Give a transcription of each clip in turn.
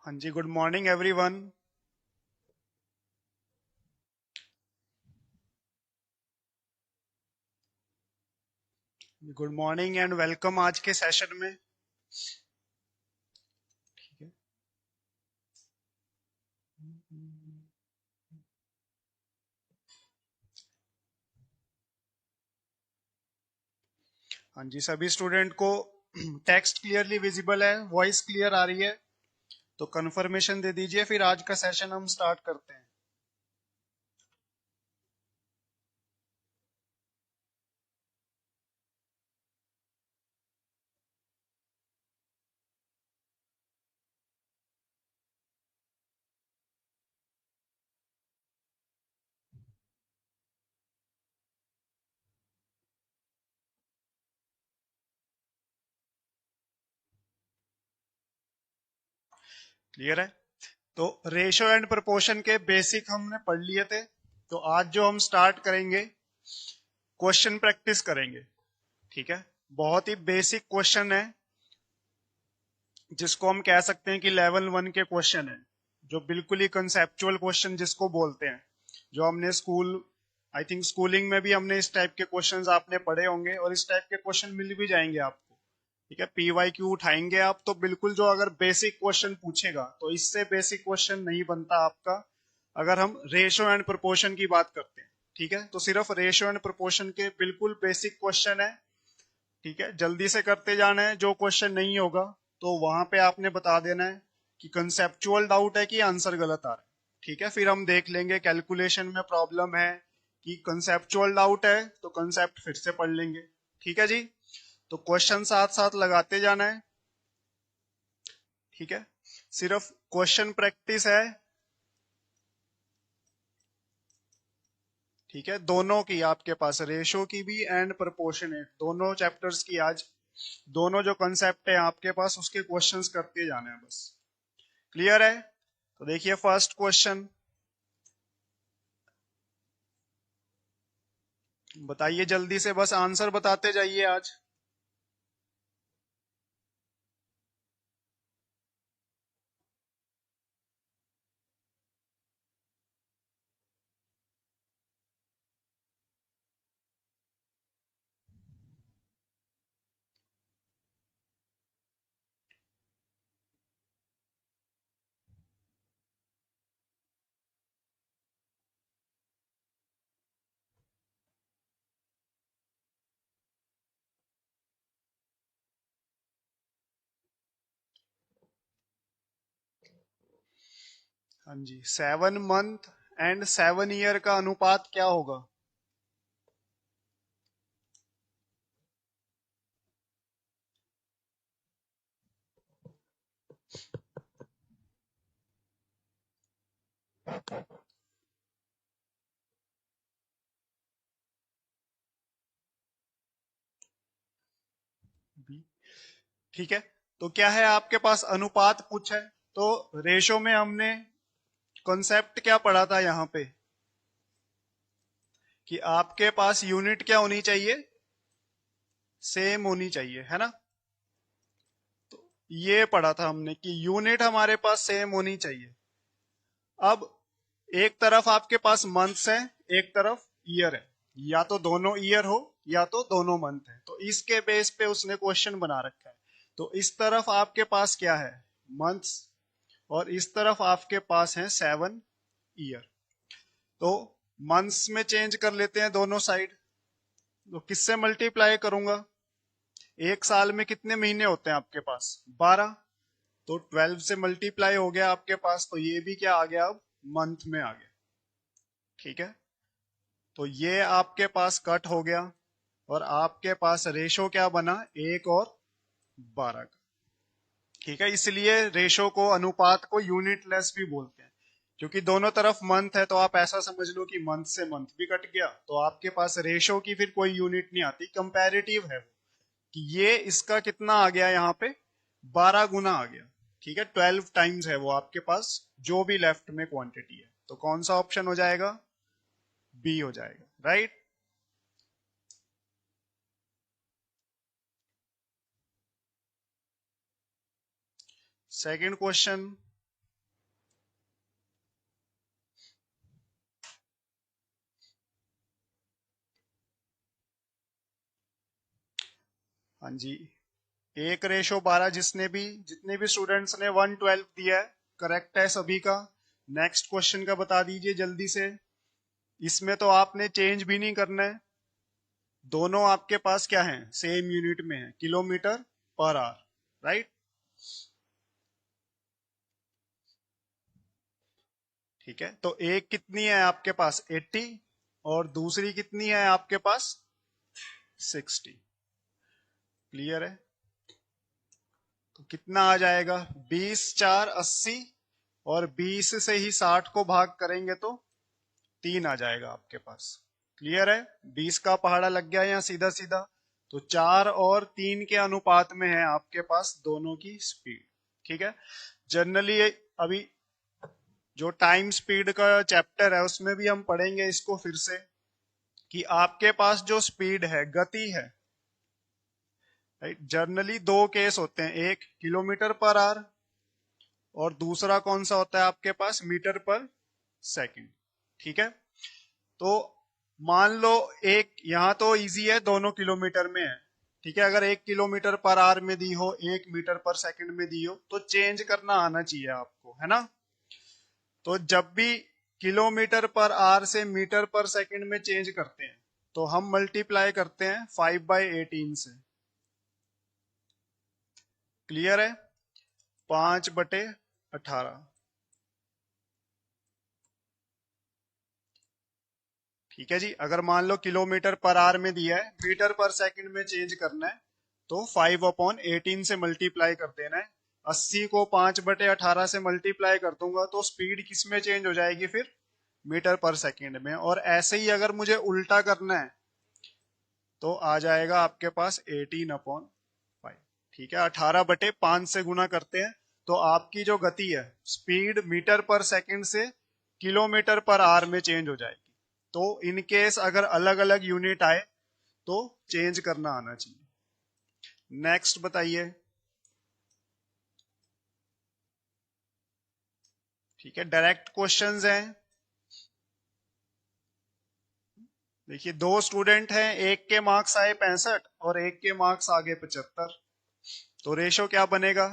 हाँ जी, good morning everyone. Good morning and welcome आज के सेशन में। ठीक है। हाँ जी, सभी स्टूडेंट को टेक्स्ट क्लियरली विजिबल है, वॉइस क्लियर आ रही है, तो कंफर्मेशन दे दीजिए, फिर आज का सेशन हम स्टार्ट करते हैं। क्लियर है? तो रेशो एंड प्रोपोर्शन के बेसिक हमने पढ़ लिए थे। तो आज जो हम स्टार्ट करेंगे, क्वेश्चन प्रैक्टिस करेंगे। ठीक है। बहुत ही बेसिक क्वेश्चन है, जिसको हम कह सकते हैं कि लेवल 1 के क्वेश्चन है, जो बिल्कुल ही कंसेप्चुअल क्वेश्चन जिसको बोलते हैं, जो हमने स्कूल, आई थिंक स्कूलिंग में भी हमने इस टाइप के क्वेश्चंस आपने पढ़े होंगे, और इस टाइप के क्वेश्चन मिल भी जाएंगे आपको। ठीक है, PYQ उठाएंगे आप तो बिल्कुल, जो अगर बेसिक क्वेश्चन पूछेगा तो इससे बेसिक क्वेश्चन नहीं बनता आपका। अगर हम रेशो एंड प्रोपोर्शन की बात करते हैं, ठीक है, तो सिर्फ रेशो एंड प्रोपोर्शन के बिल्कुल बेसिक क्वेश्चन है। ठीक है, जल्दी से करते जाना है। जो क्वेश्चन नहीं होगा तो वहां पे आपने बता देना है कि कंसेप्चुअल डाउट है कि आंसर गलत आ रहा है। ठीक है, फिर हम देख लेंगे कैलकुलेशन में प्रॉब्लम है कि कंसेप्चुअल डाउट है, तो कंसेप्ट फिर से पढ़ लेंगे। ठीक है जी, तो क्वेश्चन साथ साथ लगाते जाना है। ठीक है, सिर्फ क्वेश्चन प्रैक्टिस है। ठीक है, दोनों की आपके पास, रेशो की भी एंड प्रोपोर्शनेट, दोनों चैप्टर्स की आज दोनों जो कंसेप्ट है आपके पास, उसके क्वेश्चंस करते जाने हैं बस। क्लियर है? तो देखिए फर्स्ट क्वेश्चन, बताइए जल्दी से, बस आंसर बताते जाइए आज। हाँ जी, 7 मंथ एंड 7 ईयर का अनुपात क्या होगा? ठीक है, तो क्या है आपके पास, अनुपात पूछा है, तो रेशो में हमने कॉन्सेप्ट क्या पढ़ा था यहाँ पे, कि आपके पास यूनिट क्या होनी चाहिए, सेम होनी चाहिए, है ना। तो ये पढ़ा था हमने कि यूनिट हमारे पास सेम होनी चाहिए। अब एक तरफ आपके पास मंथ्स है, एक तरफ ईयर है, या तो दोनों ईयर हो या तो दोनों मंथ है, तो इसके बेस पे उसने क्वेश्चन बना रखा है। तो इस तरफ आपके पास क्या है, मंथ्स, और इस तरफ आपके पास है 7 ईयर। तो मंथ्स में चेंज कर लेते हैं दोनों साइड। तो किससे मल्टीप्लाई करूंगा, एक साल में कितने महीने होते हैं आपके पास, 12। तो 12 से मल्टीप्लाई हो गया आपके पास, तो ये भी क्या आ गया, अब मंथ में आ गया। ठीक है, तो ये आपके पास कट हो गया, और आपके पास रेशो क्या बना, 1 और 12 का। ठीक है, इसलिए रेशो को, अनुपात को यूनिटलेस भी बोलते हैं, क्योंकि दोनों तरफ मंथ है। तो आप ऐसा समझ लो कि मंथ से मंथ भी कट गया, तो आपके पास रेशो की फिर कोई यूनिट नहीं आती, कंपैरेटिव है वो, कि ये इसका कितना आ गया यहाँ पे, 12 गुना आ गया। ठीक है, 12 टाइम्स है वो आपके पास, जो भी लेफ्ट में क्वांटिटी है। तो कौन सा ऑप्शन हो जाएगा, बी हो जाएगा, राइट। सेकंड क्वेश्चन, हाँ जी, 1:12 जितने भी स्टूडेंट्स ने 112 दिया है, करेक्ट है सभी का। नेक्स्ट क्वेश्चन का बता दीजिए जल्दी से। इसमें तो आपने चेंज भी नहीं करना है, दोनों आपके पास क्या है, सेम यूनिट में है, किलोमीटर पर आवर, राइट। ठीक है, तो एक कितनी है आपके पास 80 और दूसरी कितनी है आपके पास 60। क्लियर है? तो कितना आ जाएगा, 20×4 = 80 और 20 से ही 60 को भाग करेंगे तो 3 आ जाएगा आपके पास। क्लियर है? 20 का पहाड़ा लग गया यहाँ सीधा सीधा। तो 4 और 3 के अनुपात में है आपके पास दोनों की स्पीड। ठीक है, जनरली अभी जो टाइम स्पीड का चैप्टर है उसमें भी हम पढ़ेंगे इसको फिर से, कि आपके पास जो स्पीड है, गति है, राइट। जनरली दो केस होते हैं, एक किलोमीटर पर आवर और दूसरा कौन सा होता है आपके पास, मीटर पर सेकंड। ठीक है, तो मान लो एक यहां तो इजी है, दोनों किलोमीटर में है। ठीक है, अगर 1 किलोमीटर पर आवर में दी हो, 1 मीटर पर सेकंड में दी हो, तो चेंज करना आना चाहिए आपको, है ना। तो जब भी किलोमीटर पर आवर से मीटर पर सेकंड में चेंज करते हैं तो हम मल्टीप्लाई करते हैं 5/18 से। क्लियर है? 5/18। ठीक है जी, अगर मान लो किलोमीटर पर आवर में दिया है, मीटर पर सेकंड में चेंज करना है तो 5/18 से मल्टीप्लाई कर देना है। 80 को 5/18 से मल्टीप्लाई कर दूंगा तो स्पीड किस में चेंज हो जाएगी फिर, मीटर पर सेकंड में। और ऐसे ही अगर मुझे उल्टा करना है तो आ जाएगा आपके पास 18/5। ठीक है, 18/5 से गुना करते हैं तो आपकी जो गति है, स्पीड मीटर पर सेकंड से किलोमीटर पर आवर में चेंज हो जाएगी। तो इन केस अगर अलग अलग यूनिट आए तो चेंज करना आना चाहिए। नेक्स्ट बताइए। ठीक है, डायरेक्ट क्वेश्चंस हैं। देखिए, दो स्टूडेंट हैं, एक के मार्क्स आए 65 और एक के मार्क्स आ गए 75, तो रेशो क्या बनेगा।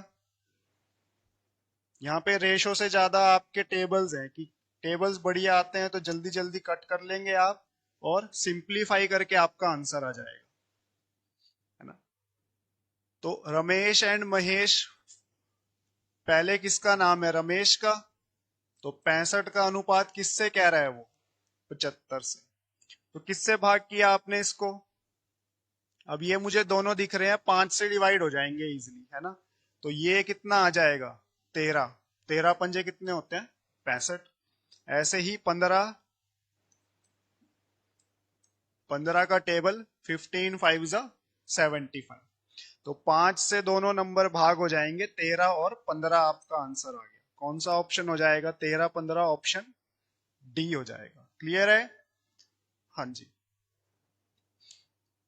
यहाँ पे रेशो से ज्यादा आपके टेबल्स हैं, कि टेबल्स बढ़िया आते हैं तो जल्दी जल्दी कट कर लेंगे आप और सिंप्लीफाई करके आपका आंसर आ जाएगा, है ना। तो रमेश एंड महेश, पहले किसका नाम है, रमेश का। तो 65 का अनुपात किससे कह रहा है वो, 75 से। तो किससे भाग किया आपने इसको, अब ये मुझे दोनों दिख रहे हैं, 5 से डिवाइड हो जाएंगे इजिली, है ना। तो ये कितना आ जाएगा 13, 13 पंजे कितने होते हैं 65। ऐसे ही 15, 15 का टेबल 15 5 75। तो 5 से दोनों नंबर भाग हो जाएंगे, 13 और 15 आपका आंसर आ गया। कौन सा ऑप्शन हो जाएगा, 13 15, ऑप्शन डी हो जाएगा। क्लियर है? हाँ जी।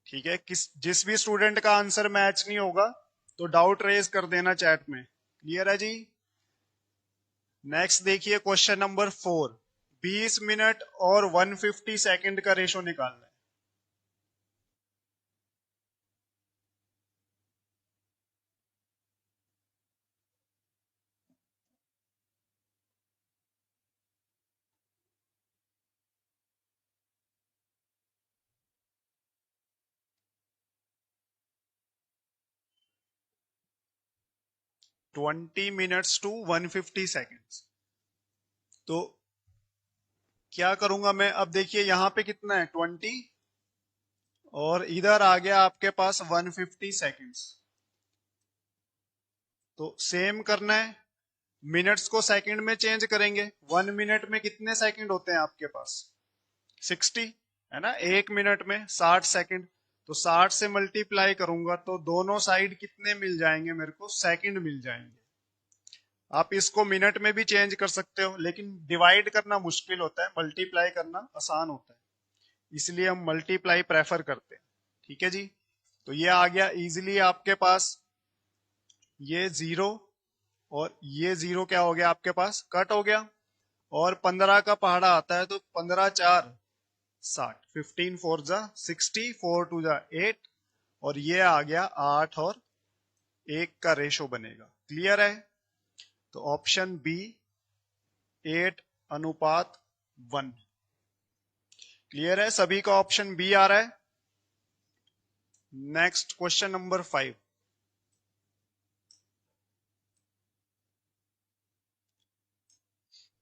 ठीक है, जिस भी स्टूडेंट का आंसर मैच नहीं होगा तो डाउट रेज कर देना चैट में। क्लियर है जी? नेक्स्ट देखिए क्वेश्चन नंबर 4। 20 मिनट और 150 सेकंड का रेशो निकालना है। Twenty minutes to 150 seconds. तो क्या करूंगा मैं, अब देखिए यहां पे कितना है 20 और इधर आ गया आपके पास 150 सेकेंड्स। तो सेम करना है, मिनट्स को सेकंड में चेंज करेंगे। 1 मिनट में कितने सेकंड होते हैं आपके पास 60, है ना। 1 मिनट में 60 सेकंड। तो 60 से मल्टीप्लाई करूंगा तो दोनों साइड कितने मिल जाएंगे मेरे को, सेकंड मिल जाएंगे। आप इसको मिनट में भी चेंज कर सकते हो, लेकिन डिवाइड करना मुश्किल होता है, मल्टीप्लाई करना आसान होता है, इसलिए हम मल्टीप्लाई प्रेफर करते हैं। ठीक है जी, तो ये आ गया इजीली आपके पास। ये 0 और ये 0 क्या हो गया आपके पास, कट हो गया। और 15 का पहाड़ा आता है तो 15×4 = 60, 15 4 = 60, 4 2 = 8 और ये आ गया 8 और 1 का रेशो बनेगा। क्लियर है? तो ऑप्शन बी 8:1। क्लियर है? सभी का ऑप्शन बी आ रहा है। Next question number 5।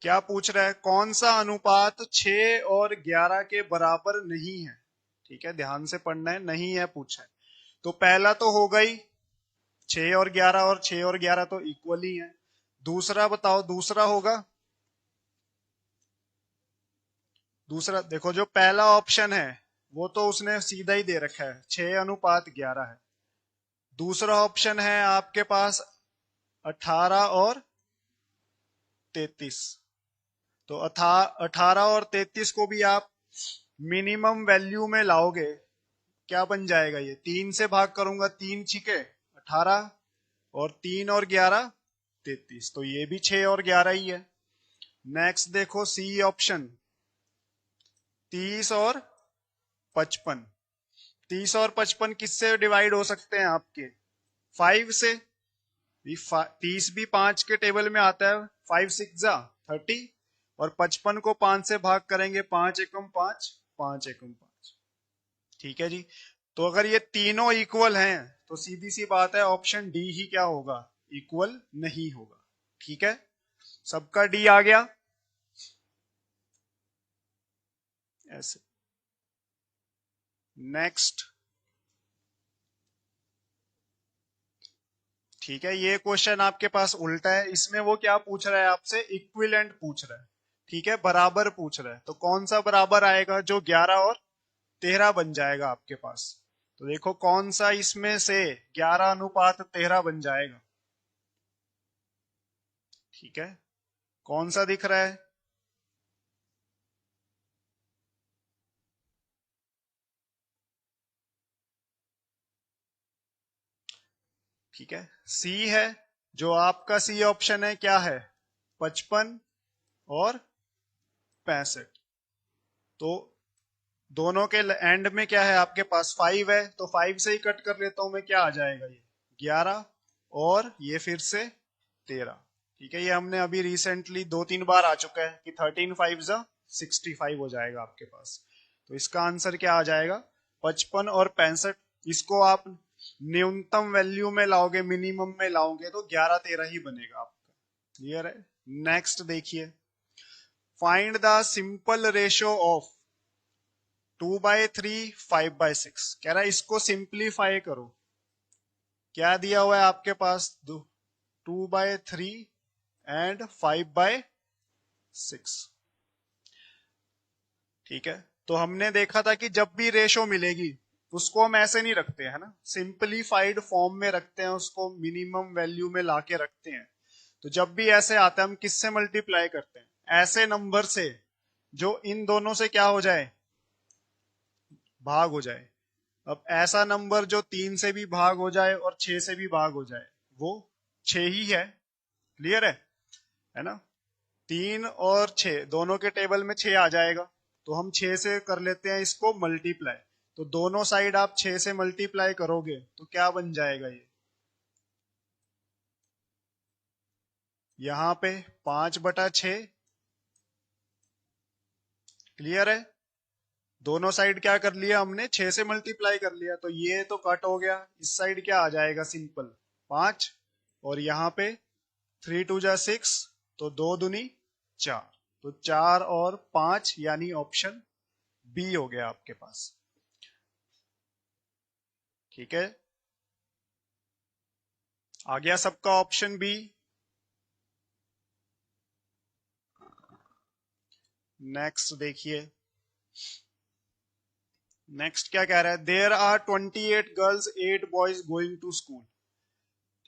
क्या पूछ रहा है? कौन सा अनुपात 6 और 11 के बराबर नहीं है? ठीक है, ध्यान से पढ़ना है, नहीं है पूछा है। तो पहला तो हो गई 6 और 11, और 6 और 11 तो इक्वल ही है। दूसरा बताओ, दूसरा होगा? दूसरा देखो, जो पहला ऑप्शन है वो तो उसने सीधा ही दे रखा है, 6:11 है। दूसरा ऑप्शन है आपके पास 18 और 33। तो 18 और 33 को भी आप मिनिमम वैल्यू में लाओगे, क्या बन जाएगा? ये 3 से भाग करूंगा, 3 छिके 18, और 3 और 11 33। तो ये भी 6 और 11 ही है। नेक्स्ट देखो सी ऑप्शन, 30 और 55। 30 और 55 किससे डिवाइड हो सकते हैं आपके? 5 से। 30 भी 5 के टेबल में आता है, 5 6 जा 30, और 55 को 5 से भाग करेंगे, 5 एकम 5, 5 एकम 5। ठीक है जी। तो अगर ये तीनों इक्वल हैं तो सीधी सी बात है, ऑप्शन डी ही क्या होगा? इक्वल नहीं होगा। ठीक है, सबका डी आ गया ऐसे। नेक्स्ट, ठीक है, ये क्वेश्चन आपके पास उल्टा है। इसमें वो क्या पूछ रहा है आपसे? इक्विवेलेंट पूछ रहा है। ठीक है, बराबर पूछ रहा है। तो कौन सा बराबर आएगा? जो 11 और 13 बन जाएगा आपके पास। तो देखो कौन सा इसमें से 11:13 बन जाएगा। ठीक है, कौन सा दिख रहा है? ठीक है, सी है। जो आपका सी ऑप्शन है क्या है? 55 और 65। तो दोनों के एंड में क्या है आपके पास? 5 है, तो 5 से ही कट कर लेता हूं मैं, क्या आ जाएगा? ये 11, और ये फिर से 13। ठीक है, ये हमने अभी रिसेंटली 2-3 बार आ चुका है कि 13 5 जा 65 हो जाएगा आपके पास। तो इसका आंसर क्या आ जाएगा? 55 और 65। इसको आप न्यूनतम वैल्यू में लाओगे, मिनिमम में लाओगे, तो 11-13 ही बनेगा आपका। क्लियर है? नेक्स्ट देखिए, find the simple ratio of 2/3 5/6। कह रहा है इसको सिंप्लीफाई करो। क्या दिया हुआ है आपके पास? 2/3 एंड 5/6। ठीक है, तो हमने देखा था कि जब भी रेशो मिलेगी उसको हम ऐसे नहीं रखते हैं ना, सिंप्लीफाइड फॉर्म में रखते हैं, उसको मिनिमम वैल्यू में लाके रखते हैं। तो जब भी ऐसे आता है हम किससे मल्टीप्लाई करते हैं? ऐसे नंबर से जो इन दोनों से क्या हो जाए? भाग हो जाए। अब ऐसा नंबर जो 3 से भी भाग हो जाए और 6 से भी भाग हो जाए, वो 6 ही है। क्लियर है ना? 3 और 6 दोनों के टेबल में 6 आ जाएगा। तो हम 6 से कर लेते हैं इसको मल्टीप्लाई। तो दोनों साइड आप 6 से मल्टीप्लाई करोगे तो क्या बन जाएगा? ये यहां पे 5/6। क्लियर है? दोनों साइड क्या कर लिया हमने? 6 से मल्टीप्लाई कर लिया, तो ये तो कट हो गया। इस साइड क्या आ जाएगा? सिंपल 5, और यहां पे 3 2 जा 6, तो 2 दूनी 4। तो 4 और 5 यानी ऑप्शन बी हो गया आपके पास। ठीक है, आ गया सबका ऑप्शन बी। नेक्स्ट देखिए, नेक्स्ट क्या कह रहा है? There are 28 girls 8 boys going to school.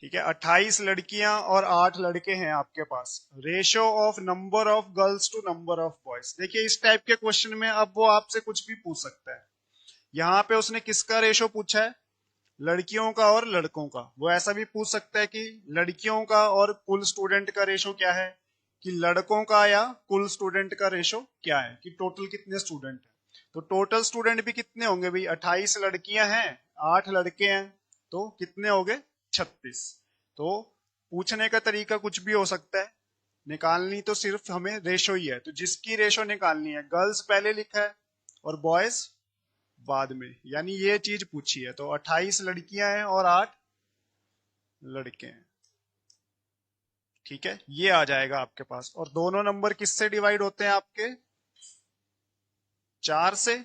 ठीक है, 28 लड़कियां और 8 लड़के हैं आपके पास। Ratio of number of girls to number of boys. देखिए इस टाइप के क्वेश्चन में अब वो आपसे कुछ भी पूछ सकता है। यहाँ पे उसने किसका रेशियो पूछा है? लड़कियों का और लड़कों का। वो ऐसा भी पूछ सकता है कि लड़कियों का और कुल स्टूडेंट का रेशो क्या है, कि लड़कों का या कुल स्टूडेंट का रेशो क्या है, कि टोटल कितने स्टूडेंट हैं। तो टोटल स्टूडेंट भी कितने होंगे भाई? 28 लड़कियां हैं, 8 लड़के हैं तो कितने हो गए? 36। तो पूछने का तरीका कुछ भी हो सकता है, निकालनी तो सिर्फ हमें रेशो ही है। तो जिसकी रेशो निकालनी है, गर्ल्स पहले लिखा है और बॉयज बाद में, यानी ये चीज पूछी है। तो 28 लड़कियां हैं और 8 लड़के हैं। ठीक है, ये आ जाएगा आपके पास। और दोनों नंबर किससे डिवाइड होते हैं आपके? 4 से।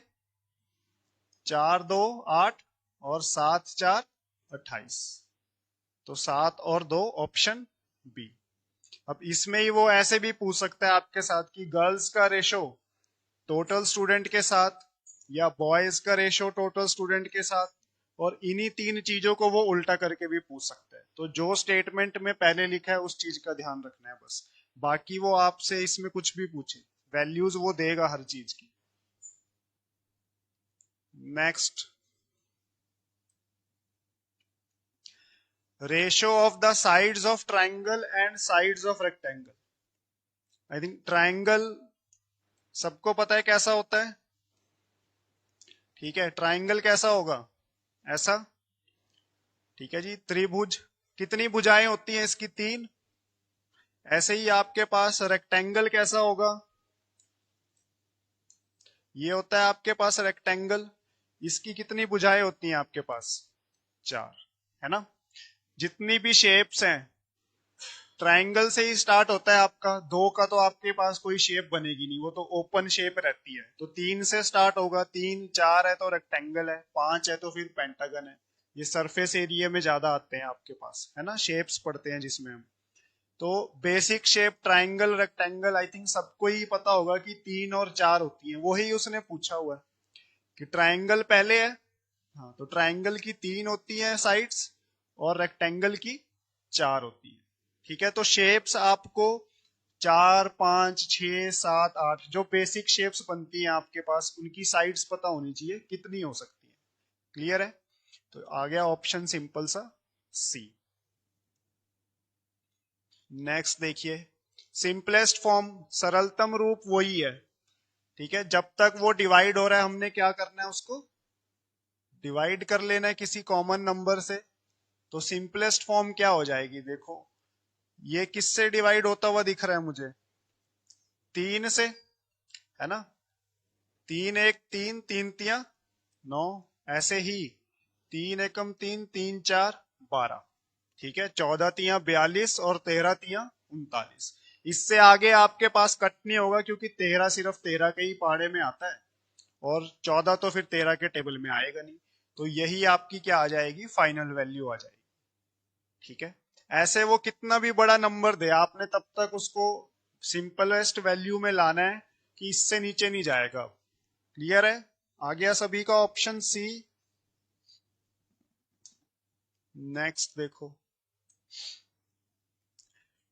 4 2 8 और 7 4 28। तो 7 और 2 ऑप्शन बी। अब इसमें ही वो ऐसे भी पूछ सकता है आपके साथ कि गर्ल्स का रेशो टोटल स्टूडेंट के साथ या बॉयज का रेशो टोटल स्टूडेंट के साथ, और इन्हीं 3 चीजों को वो उल्टा करके भी पूछ सकता है। तो जो स्टेटमेंट में पहले लिखा है उस चीज का ध्यान रखना है बस। बाकी वो आपसे इसमें कुछ भी पूछे, वैल्यूज वो देगा हर चीज की। Next, ratio of the sides of triangle and sides of rectangle. I think triangle सबको पता है कैसा होता है। ठीक है, ट्राइंगल कैसा होगा? ऐसा। ठीक है जी। त्रिभुज, कितनी भुजाएं होती हैं इसकी? 3। ऐसे ही आपके पास रेक्टेंगल कैसा होगा? ये होता है आपके पास रेक्टेंगल। इसकी कितनी भुजाएं होती हैं आपके पास? 4, है ना। जितनी भी शेप्स हैं, ट्राइंगल से ही स्टार्ट होता है आपका। 2 का तो आपके पास कोई शेप बनेगी नहीं, वो तो ओपन शेप रहती है। तो 3 से स्टार्ट होगा। 3 4 है तो रेक्टेंगल है, 5 है तो फिर पेंटागन है। ये सरफेस एरिया में ज्यादा आते हैं आपके पास, है ना, शेप्स पढ़ते हैं जिसमें हम। तो basic shape triangle rectangle I think सबको ही पता होगा कि 3 और 4 होती है। वही उसने पूछा हुआ है कि ट्राइंगल पहले है। हाँ, तो ट्राइंगल की 3 होती है साइड्स और रेक्टेंगल की 4 होती है। ठीक है, तो शेप्स आपको 4 5 6 7 8 जो बेसिक शेप्स बनती हैं आपके पास, उनकी साइड्स पता होनी चाहिए कितनी हो सकती है। क्लियर है? तो आ गया ऑप्शन सिंपल सा सी। नेक्स्ट देखिए, सिंपलेस्ट फॉर्म, सरलतम रूप वही है। ठीक है, जब तक वो डिवाइड हो रहा है हमने क्या करना है? उसको डिवाइड कर लेना है किसी कॉमन नंबर से। तो सिंपलेस्ट फॉर्म क्या हो जाएगी? देखो, ये किससे डिवाइड होता हुआ दिख रहा है मुझे? 3 से, है ना। 3 1 3, 3 तिया 9। ऐसे ही 3 एकम 3, 3 4 12। ठीक है, 14 तिया 42 और 13 तिया 39। इससे आगे आपके पास कट नहीं होगा, क्योंकि 13 सिर्फ 13 के ही पहाड़े में आता है और 14 तो फिर 13 के टेबल में आएगा नहीं। तो यही आपकी क्या आ जाएगी? फाइनल वैल्यू आ जाएगी। ठीक है, ऐसे वो कितना भी बड़ा नंबर दे, आपने तब तक उसको सिंपलेस्ट वैल्यू में लाना है कि इससे नीचे नहीं जाएगा। क्लियर है? आ गया सभी का ऑप्शन सी। नेक्स्ट देखो।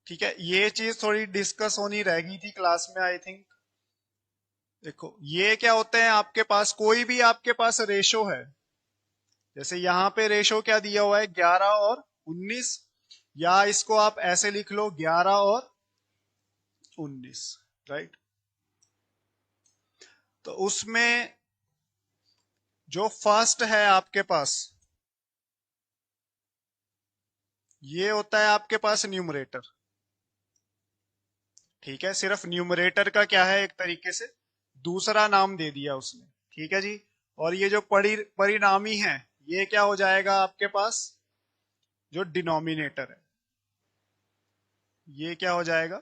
ठीक है, ये चीज थोड़ी डिस्कस होनी रह गई थी क्लास में आई थिंक। देखो, ये क्या होते हैं आपके पास? कोई भी आपके पास रेशो है, जैसे यहां पे रेशो क्या दिया हुआ है? 11 और 19, या इसको आप ऐसे लिख लो 11 और 19, राइट। तो उसमें जो फर्स्ट है आपके पास, ये होता है आपके पास न्यूमरेटर। ठीक है, सिर्फ न्यूमरेटर का क्या है, एक तरीके से दूसरा नाम दे दिया उसने। ठीक है जी। और ये जो परिणामी है, ये क्या हो जाएगा आपके पास? जो डिनोमिनेटर है, ये क्या हो जाएगा?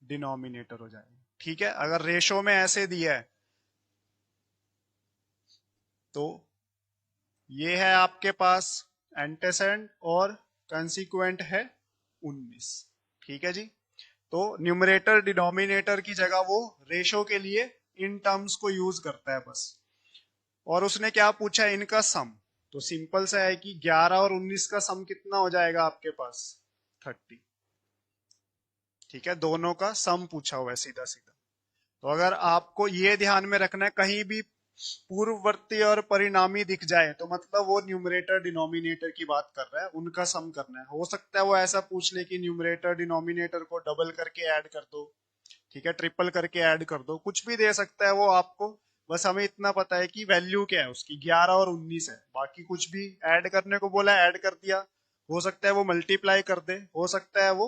डिनोमिनेटर हो जाएगा। ठीक है, अगर रेशो में ऐसे दिया है तो ये है आपके पास एंटेसेंट और कंसिक्वेंट है 19। ठीक है जी। तो न्यूमरेटर डिनोमिनेटर की जगह वो रेशो के लिए इन टर्म्स को यूज करता है बस। और उसने क्या पूछा? इनका सम। तो सिंपल सा है कि 11 और 19 का सम कितना हो जाएगा आपके पास? 30। ठीक है, दोनों का सम पूछा हुआ है सीधा सीधा। तो अगर आपको ये ध्यान में रखना है, कहीं भी पूर्ववर्ती और परिणामी दिख जाए तो मतलब वो न्यूमरेटर डिनोमिनेटर की बात कर रहा है, उनका सम करना है। हो सकता है वो ऐसा पूछ ले कि न्यूमरेटर डिनोमिनेटर को डबल करके ऐड कर दो, ठीक है, ट्रिपल करके ऐड कर दो, कुछ भी दे सकता है वो आपको। बस हमें इतना पता है कि वैल्यू क्या है उसकी, 11 और 19 है, बाकी कुछ भी ऐड करने को बोला है ऐड कर दिया, हो सकता है वो मल्टीप्लाई कर दे, हो सकता है वो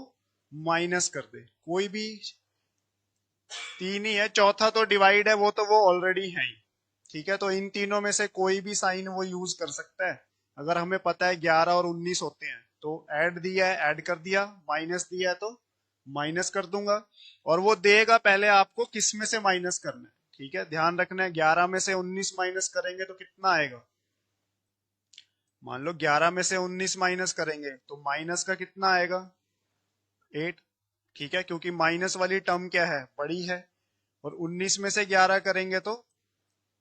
माइनस कर दे, कोई भी तीन ही है, चौथा तो डिवाइड है, वो तो वो ऑलरेडी है ही। ठीक है, तो इन तीनों में से कोई भी साइन वो यूज कर सकता है। अगर हमें पता है 11 और 19 होते हैं तो ऐड दिया है ऐड कर दिया, माइनस दिया है तो माइनस कर दूंगा, और वो देगा पहले आपको किस में से माइनस करना है। ठीक है, ध्यान रखना है 11 में से 19 माइनस करेंगे तो कितना आएगा, मान लो 11 में से 19 माइनस करेंगे तो माइनस का कितना आएगा, 8। ठीक है, क्योंकि माइनस वाली टर्म क्या है, बड़ी है, और 19 में से 11 करेंगे तो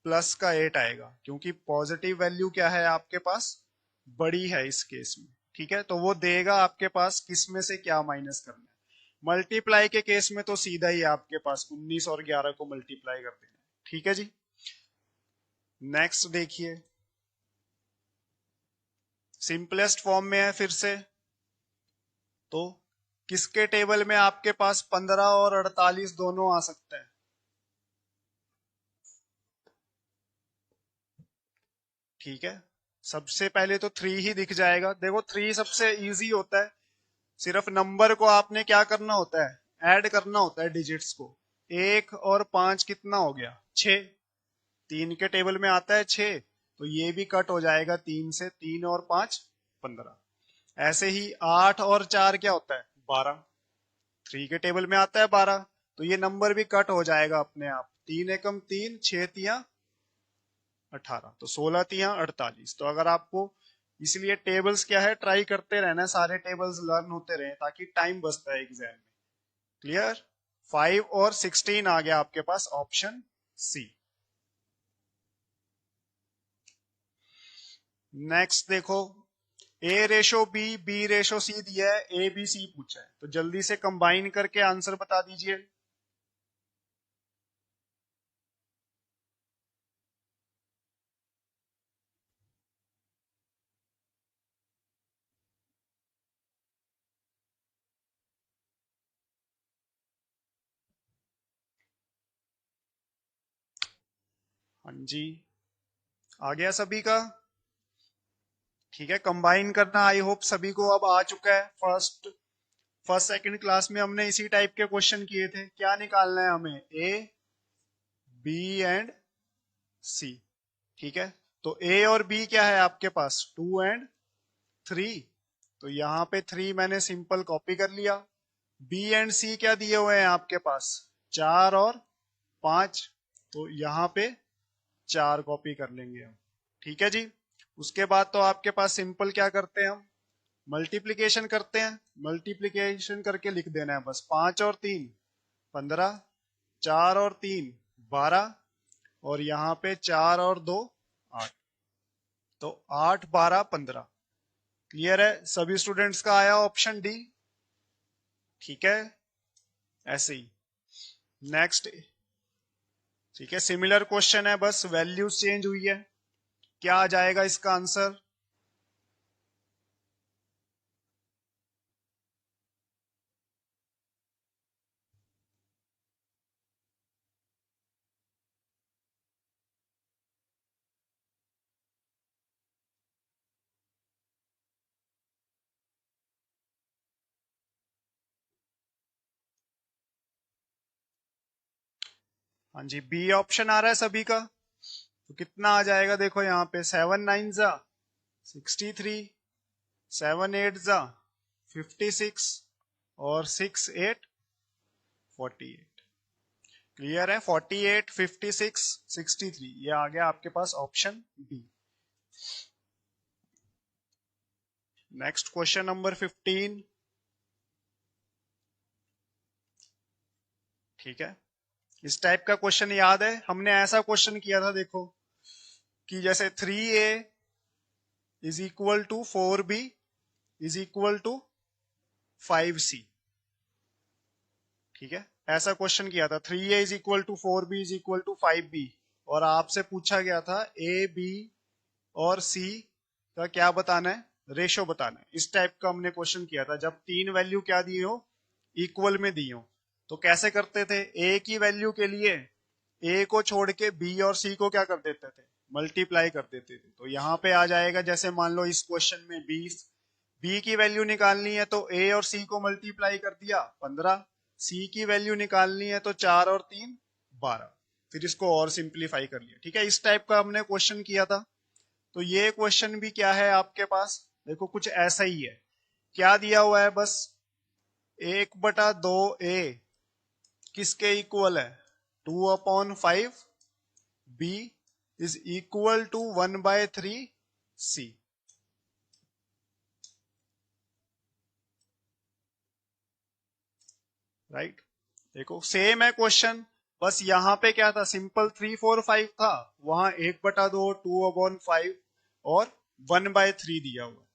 प्लस का 8 आएगा, क्योंकि पॉजिटिव वैल्यू क्या है आपके पास, बड़ी है इस केस में। ठीक है, तो वो देगा आपके पास किस में से क्या माइनस करना है। मल्टीप्लाई के केस में तो सीधा ही आपके पास 19 और 11 को मल्टीप्लाई कर देना है। ठीक है जी, नेक्स्ट देखिए, सिंपलेस्ट फॉर्म में है फिर से, तो किसके टेबल में आपके पास 15 और 48 दोनों आ सकते हैं। ठीक है, सबसे पहले तो 3 ही दिख जाएगा, देखो 3 सबसे इजी होता है, सिर्फ नंबर को आपने क्या करना होता है, ऐड करना होता है डिजिट्स को। 1 और 5 कितना हो गया, 6, 3 के टेबल में आता है 6, तो ये भी कट हो जाएगा 3 से, 3 और 5 15। ऐसे ही 8 और 4 क्या होता है, 12, 3 के टेबल में आता है 12, तो ये नंबर भी कट हो जाएगा अपने आप, 3 एकम 3, 6 तिया 18, तो 16 तिया 48। तो अगर आपको, इसलिए टेबल्स क्या है, ट्राई करते रहना है, सारे टेबल्स लर्न होते रहे ताकि टाइम बचता है एग्जाम में। क्लियर, 5 और 16 आ गया आपके पास ऑप्शन सी। नेक्स्ट देखो, A/B, B/C दिया है, ABC पूछा है, तो जल्दी से कंबाइन करके आंसर बता दीजिए। हाँ जी, आ गया सभी का। ठीक है, कंबाइन करना आई होप सभी को अब आ चुका है। फर्स्ट सेकंड क्लास में हमने इसी टाइप के क्वेश्चन किए थे। क्या निकालना है हमें, A, B एंड C। ठीक है, तो A और B क्या है आपके पास, 2 एंड 3, तो यहाँ पे 3 मैंने सिंपल कॉपी कर लिया। B एंड C क्या दिए हुए हैं आपके पास, 4 और 5, तो यहाँ पे 4 कॉपी कर लेंगे हम। ठीक है जी, उसके बाद तो आपके पास सिंपल क्या करते हैं हम, मल्टीप्लीकेशन करते हैं, मल्टीप्लीकेशन करके लिख देना है बस, 5 और 3 15, 4 और 3 12, और यहाँ पे 4 और 2 8, तो 8 12 15। क्लियर है, सभी स्टूडेंट्स का आया ऑप्शन डी। ठीक है, ऐसे ही नेक्स्ट। ठीक है, सिमिलर क्वेश्चन है, बस वैल्यूज चेंज हुई है। क्या आ जाएगा इसका आंसर, हाँ जी, बी ऑप्शन आ रहा है सभी का, तो कितना आ जाएगा, देखो यहाँ पे 7 9 जा 63, 7 8 जा 56, और 6 8 48। क्लियर है, 48 56 63, ये आ गया आपके पास option B. Next question number 15। ठीक है, इस टाइप का क्वेश्चन याद है, हमने ऐसा क्वेश्चन किया था, देखो कि जैसे 3A = 4B = 5C। ठीक है, ऐसा क्वेश्चन किया था, 3A = 4B = 5B, और आपसे पूछा गया था A, B और C का क्या बताना है, रेशो बताना है। इस टाइप का हमने क्वेश्चन किया था, जब तीन वैल्यू क्या दी हो, इक्वल में दी हो, तो कैसे करते थे, A की वैल्यू के लिए ए को छोड़ के बी और सी को क्या कर देते थे, मल्टीप्लाई कर देते थे। तो यहाँ पे आ जाएगा, जैसे मान लो इस क्वेश्चन में बी की वैल्यू निकालनी है तो ए और सी को मल्टीप्लाई कर दिया 15, सी की वैल्यू निकालनी है तो 4 और 3 12, फिर इसको और सिंप्लीफाई कर लिया। ठीक है, इस टाइप का हमने क्वेश्चन किया था। तो ये क्वेश्चन भी क्या है आपके पास, देखो कुछ ऐसा ही है। क्या दिया हुआ है, बस 1/2 ए किसके इक्वल है, 2/5 B is equal to 1/3 C. Right, देखो सेम है क्वेश्चन, बस यहां पे क्या था, सिंपल 3 4 5 था, वहां 1/2 2/5 और 1/3 दिया हुआ है।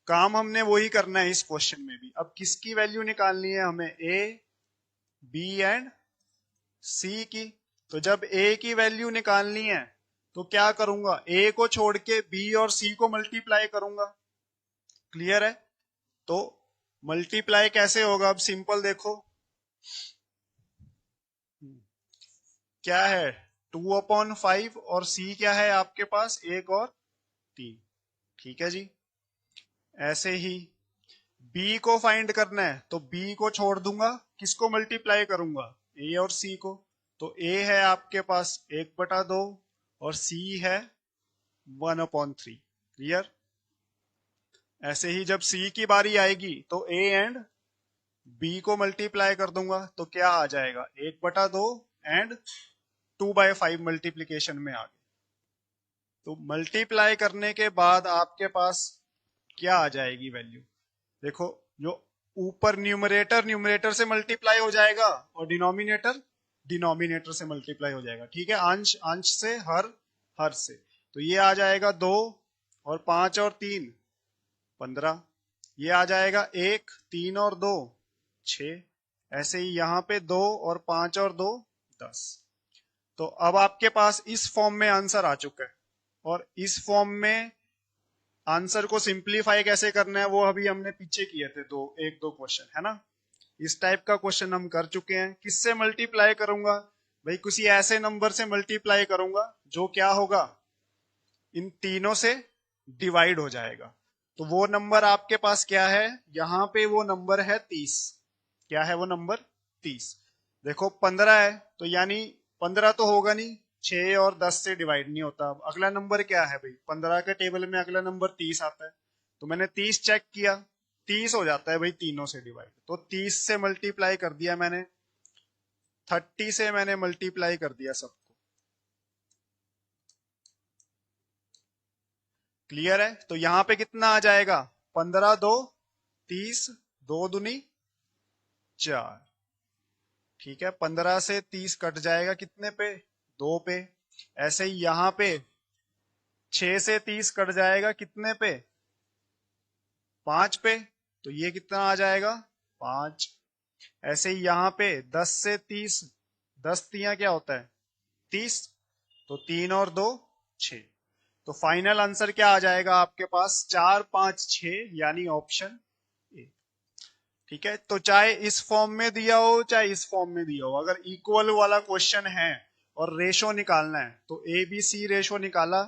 काम हमने वही करना है इस क्वेश्चन में भी। अब किसकी वैल्यू निकालनी है हमें, ए बी एंड सी की। तो जब ए की वैल्यू निकालनी है तो क्या करूंगा, ए को छोड़ के बी और सी को मल्टीप्लाई करूंगा। क्लियर है, तो मल्टीप्लाई कैसे होगा, अब सिंपल देखो क्या है, 2/5 और सी क्या है आपके पास, 1 और 3। ठीक है जी, ऐसे ही बी को फाइंड करना है तो बी को छोड़ दूंगा, किसको मल्टीप्लाई करूंगा, ए और सी को। तो ए है आपके पास 1/2 और सी है 1/3। क्लियर, ऐसे ही जब सी की बारी आएगी तो ए एंड बी को मल्टीप्लाई कर दूंगा, तो क्या आ जाएगा, 1/2 एंड 2/5 मल्टीप्लीकेशन में आ गए। तो मल्टीप्लाई करने के बाद आपके पास क्या आ जाएगी वैल्यू, देखो जो ऊपर न्यूमरेटर न्यूमरेटर से मल्टीप्लाई हो जाएगा और डिनोमिनेटर डिनोमिनेटर से मल्टीप्लाई हो जाएगा। ठीक है, अंश अंश से हर से, तो ये आ जाएगा 2 और 5 और 3 15, ये आ जाएगा 1 3 और 2 6, ऐसे ही यहाँ पे 2 और 5 और 2 10। तो अब आपके पास इस फॉर्म में आंसर आ चुका है, और इस फॉर्म में आंसर को सिंप्लीफाई कैसे करना है वो अभी हमने पीछे किए थे, एक दो क्वेश्चन है ना। इस टाइप का क्वेश्चन हम कर चुके हैं। किससे मल्टीप्लाई करूंगा भाई, किसी ऐसे नंबर से मल्टीप्लाई करूंगा जो क्या होगा, इन तीनों से डिवाइड हो जाएगा। तो वो नंबर आपके पास क्या है, यहां पे वो नंबर है 30। क्या है वो नंबर, 30। देखो 15 है तो यानी 15 तो होगा नहीं, 6 और 10 से डिवाइड नहीं होता। अब अगला नंबर क्या है भाई, 15 के टेबल में अगला नंबर 30 आता है, तो मैंने 30 चेक किया, 30 हो जाता है भाई तीनों से डिवाइड, तो 30 से मल्टीप्लाई कर दिया मैंने, 30 से मैंने मल्टीप्लाई कर दिया सबको। क्लियर है, तो यहां पे कितना आ जाएगा, 15 2 30, 2 दूनी 4। ठीक है, 15 से 30 कट जाएगा कितने पे, 2 पे। ऐसे ही यहां पे 6 से 30 कट जाएगा कितने पे, 5 पे, तो ये कितना आ जाएगा, 5। ऐसे ही यहाँ पे 10 से 30, 10 तियां क्या होता है, 30, तो 3 और 2 6। तो फाइनल आंसर क्या आ जाएगा आपके पास, 4 5 6, यानी ऑप्शन ए। ठीक है, तो चाहे इस फॉर्म में दिया हो चाहे इस फॉर्म में दिया हो, अगर इक्वल वाला क्वेश्चन है और रेशो निकालना है तो ए बी सी रेशो निकाला,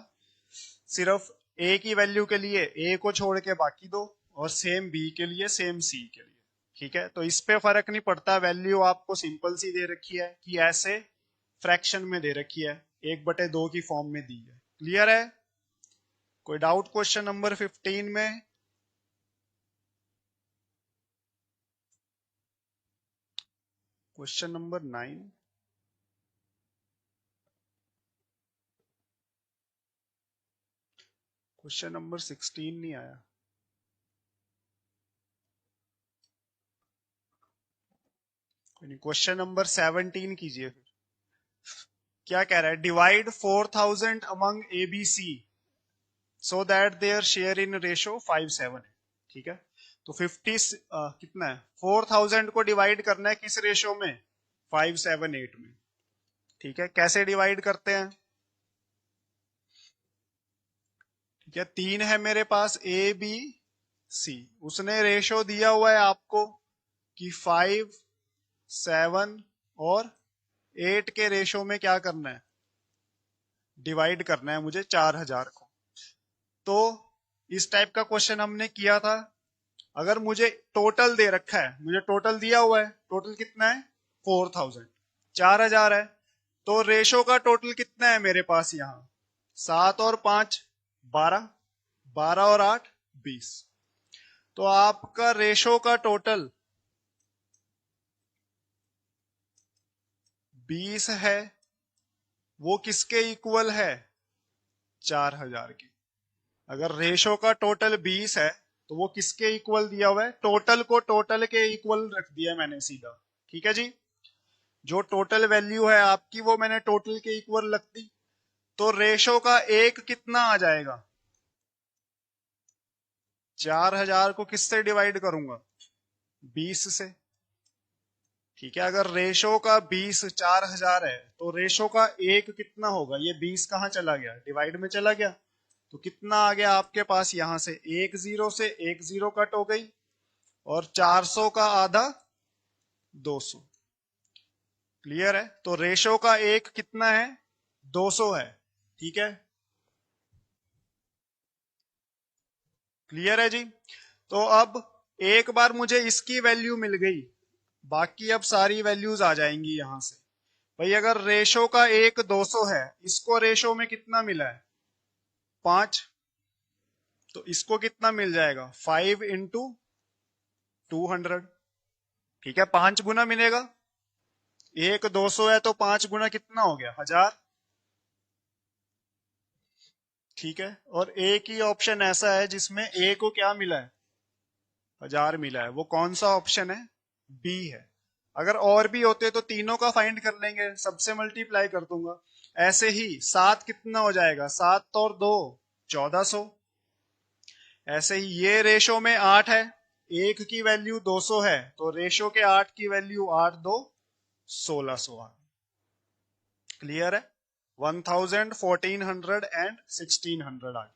सिर्फ ए की वैल्यू के लिए ए को छोड़ के बाकी दो, और सेम बी के लिए सेम सी के लिए। ठीक है, तो इस पे फर्क नहीं पड़ता, वैल्यू आपको सिंपल सी दे रखी है कि ऐसे फ्रैक्शन में दे रखी है, 1/2 की फॉर्म में दी है। क्लियर है, कोई डाउट क्वेश्चन नंबर 15 में। क्वेश्चन नंबर 9, क्वेश्चन नंबर 16 नहीं आया। क्वेश्चन नंबर 17 कीजिए फिर। क्या कह रहा है, divide 4000 among A B C so that their share in ratio 5:7 है। ठीक है, तो 50 कितना है, 4000 को डिवाइड करना है किस रेशो में, 5:7:8 में। ठीक है, कैसे डिवाइड करते हैं, ठीक है, 3 है मेरे पास ए बी सी, उसने रेशो दिया हुआ है आपको कि 5 7 और 8 के रेशो में क्या करना है, डिवाइड करना है मुझे 4000 को। तो इस टाइप का क्वेश्चन हमने किया था। अगर मुझे टोटल दे रखा है, मुझे टोटल दिया हुआ है, टोटल कितना है 4000, 4000 है, तो रेशो का टोटल कितना है मेरे पास यहाँ, 7 और 5 12, 12 और 8 20। तो आपका रेशो का टोटल 20 है। वो किसके इक्वल है, 4000 के। अगर रेशो का टोटल 20 है तो वो किसके इक्वल दिया हुआ है, टोटल को टोटल के इक्वल रख दिया मैंने सीधा। ठीक है जी, जो टोटल वैल्यू है आपकी वो मैंने टोटल के इक्वल रख दी। तो रेशो का एक कितना आ जाएगा, 4000 को किससे डिवाइड करूंगा, 20 से। ठीक है, अगर रेशो का 20 4000 है तो रेशो का एक कितना होगा, ये 20 कहाँ चला गया, डिवाइड में चला गया। तो कितना आ गया आपके पास, यहां से एक जीरो से एक जीरो कट हो गई, और 400 का आधा 200। क्लियर है, तो रेशो का एक कितना है, 200 है। ठीक है, क्लियर है जी। तो अब एक बार मुझे इसकी वैल्यू मिल गई, बाकी अब सारी वैल्यूज आ जाएंगी यहां से। भाई अगर रेशो का एक 200 है, इसको रेशो में कितना मिला है 5, तो इसको कितना मिल जाएगा 5 इंटू 200। ठीक है, 5 गुना मिलेगा, एक 200 है तो 5 गुना कितना हो गया 1000। ठीक है, और एक ही ऑप्शन ऐसा है जिसमें ए को क्या मिला है, 1000 मिला है। वो कौन सा ऑप्शन है, बी है। अगर और भी होते तो तीनों का फाइंड कर लेंगे, सबसे मल्टीप्लाई कर दूंगा। ऐसे ही 7 कितना हो जाएगा, 7 और 2 1400। ऐसे ही ये रेशो में 8 है, एक की वैल्यू 200 है, तो रेशो के 8 की वैल्यू 8 2 1600 आ। क्लियर है, 1000 1400 एंड 1600 आ गई।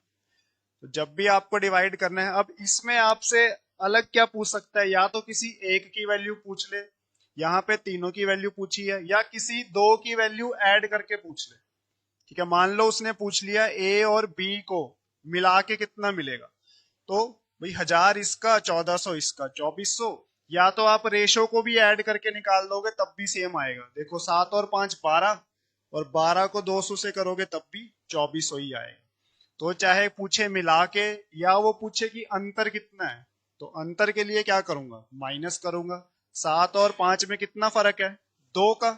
तो जब भी आपको डिवाइड करना है, अब इसमें आपसे अलग क्या पूछ सकता है, या तो किसी एक की वैल्यू पूछ ले, यहाँ पे तीनों की वैल्यू पूछी है, या किसी दो की वैल्यू ऐड करके पूछ ले। ठीक है, मान लो उसने पूछ लिया ए और बी को मिला के कितना मिलेगा, तो भाई 1000 इसका 1400 इसका 2400, या तो आप रेशो को भी ऐड करके निकाल दोगे तब भी सेम आएगा। देखो 7 और 5 12, और 12 को 200 से करोगे तब भी 2400 ही आएगा। तो चाहे पूछे मिला के या वो पूछे कि अंतर कितना है, तो अंतर के लिए क्या करूंगा, माइनस करूंगा। 7 और 5 में कितना फर्क है, 2 का,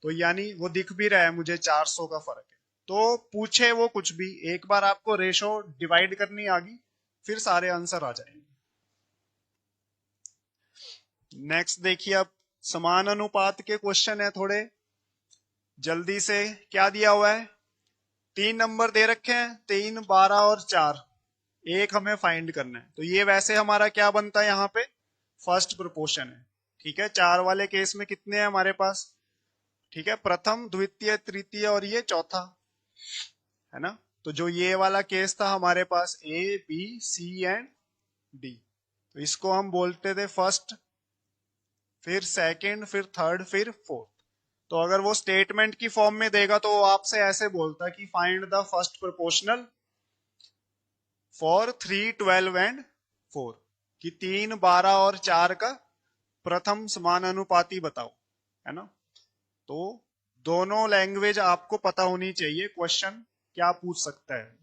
तो यानी वो दिख भी रहा है मुझे 400 का फर्क है। तो पूछे वो कुछ भी, एक बार आपको रेशो डिवाइड करनी आ गई, फिर सारे आंसर आ जाएंगे। नेक्स्ट देखिए, अब समान अनुपात के क्वेश्चन है थोड़े जल्दी से। क्या दिया हुआ है, 3 नंबर दे रखे हैं, 3 12 और 4, एक हमें फाइंड करना है। तो ये वैसे हमारा क्या बनता है, यहाँ पे फर्स्ट प्रोपोर्शन है। ठीक है, 4 वाले केस में कितने हैं हमारे पास, ठीक है, प्रथम द्वितीय तृतीय और ये चौथा है ना। तो जो ये वाला केस था हमारे पास A B C and D, तो इसको हम बोलते थे फर्स्ट, फिर सेकंड, फिर थर्ड, फिर फोर्थ। तो अगर वो स्टेटमेंट की फॉर्म में देगा तो वो आपसे ऐसे बोलता कि find the first proportional for 3 12 and 4, कि 3 12 और 4 का प्रथम समानुपाती बताओ, है ना। तो दोनों लैंग्वेज आपको पता होनी चाहिए, क्वेश्चन क्या पूछ सकता है।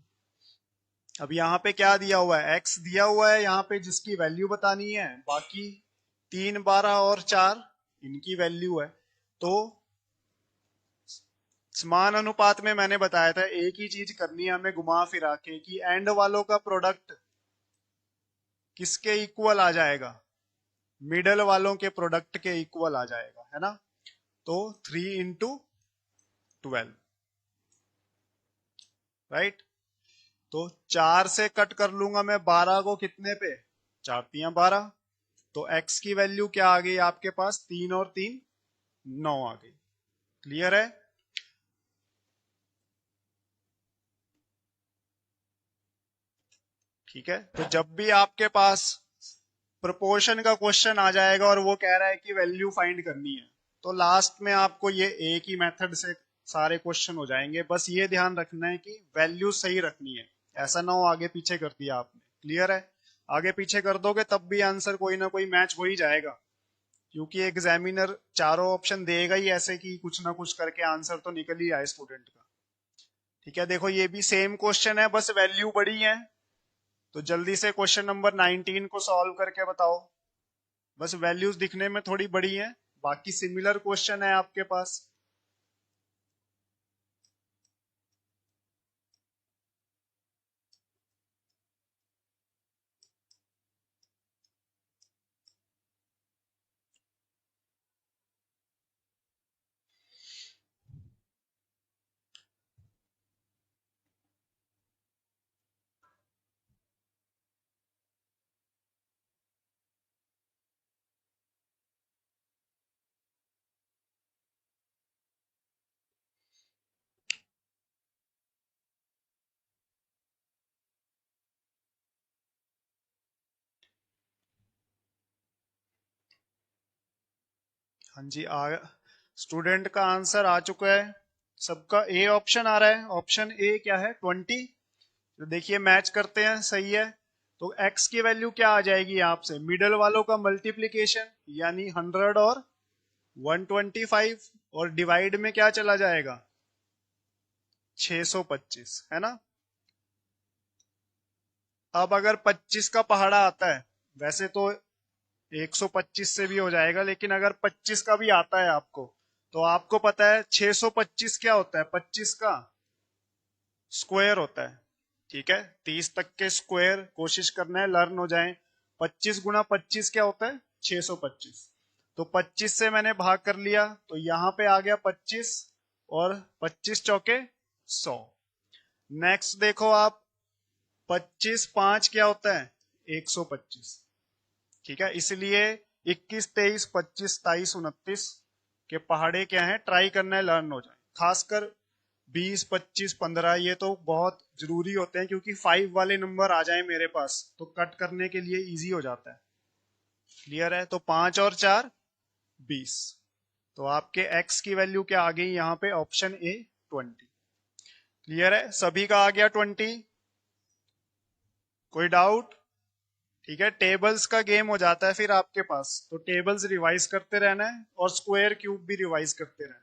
अब यहाँ पे क्या दिया हुआ है, x दिया हुआ है यहाँ पे जिसकी वैल्यू बतानी है, बाकी 3 12 और 4 इनकी वैल्यू है। तो समान अनुपात में मैंने बताया था एक ही चीज करनी है हमें घुमा फिरा के, कि एंड वालों का प्रोडक्ट किसके इक्वल आ जाएगा, मिडल वालों के प्रोडक्ट के इक्वल आ जाएगा, है ना। तो 3 इंटू 12, राइट। तो 4 से कट कर लूंगा मैं 12 को, कितने पे, 4 तियां 12। तो x की वैल्यू क्या आ गई आपके पास, 3 और 3 9 आ गई। क्लियर है, ठीक है। तो जब भी आपके पास प्रोपोर्शन का क्वेश्चन आ जाएगा और वो कह रहा है कि वैल्यू फाइंड करनी है, तो लास्ट में आपको ये एक ही मेथड से सारे क्वेश्चन हो जाएंगे। बस ये ध्यान रखना है कि वैल्यू सही रखनी है, ऐसा ना हो आगे पीछे कर दिया आपने। क्लियर है? आगे पीछे कर दोगे तब भी आंसर कोई ना कोई मैच हो ही जाएगा, क्योंकि एग्जामिनर चारों ऑप्शन देगा ही ऐसे कि कुछ ना कुछ करके आंसर तो निकल ही आए स्टूडेंट का। ठीक है, देखो ये भी सेम क्वेश्चन है, बस वैल्यू बड़ी है। तो जल्दी से क्वेश्चन नंबर 19 को सॉल्व करके बताओ। बस वैल्यूज दिखने में थोड़ी बड़ी हैं, बाकी सिमिलर क्वेश्चन है आपके पास। हाँ जी, स्टूडेंट का आंसर आ चुका है। सबका ए ऑप्शन आ रहा है। ऑप्शन ए क्या है? 20। तो देखिए मैच करते हैं, सही है। तो x की वैल्यू क्या आ जाएगी आपसे? मिडल वालों का मल्टीप्लीकेशन, यानी 100 और 125, और डिवाइड में क्या चला जाएगा? 625, है ना। अब अगर 25 का पहाड़ा आता है, वैसे तो 125 से भी हो जाएगा, लेकिन अगर 25 का भी आता है आपको, तो आपको पता है 625 क्या होता है? 25 का स्क्वायर होता है। ठीक है, 30 तक के स्क्वायर कोशिश करना है, लर्न हो जाए। 25 गुना 25 क्या होता है? 625। तो 25 से मैंने भाग कर लिया, तो यहां पे आ गया 25, और 25 चौके 100। नेक्स्ट देखो आप, 25 5 क्या होता है? 125। ठीक है, इसलिए 21 23 25 27 29 के पहाड़े क्या हैं, ट्राई करना है, लर्न हो जाए। खासकर 20 25 15 ये तो बहुत जरूरी होते हैं, क्योंकि 5 वाले नंबर आ जाए मेरे पास तो कट करने के लिए इजी हो जाता है। क्लियर है? तो 5 और 4 20। तो आपके x की वैल्यू क्या आ गई यहाँ पे? Option A 20। क्लियर है? सभी का आ गया 20। कोई डाउट? ठीक है, टेबल्स का गेम हो जाता है फिर आपके पास, तो टेबल्स रिवाइज करते रहना है, और स्क्वायर क्यूब भी रिवाइज करते रहना है।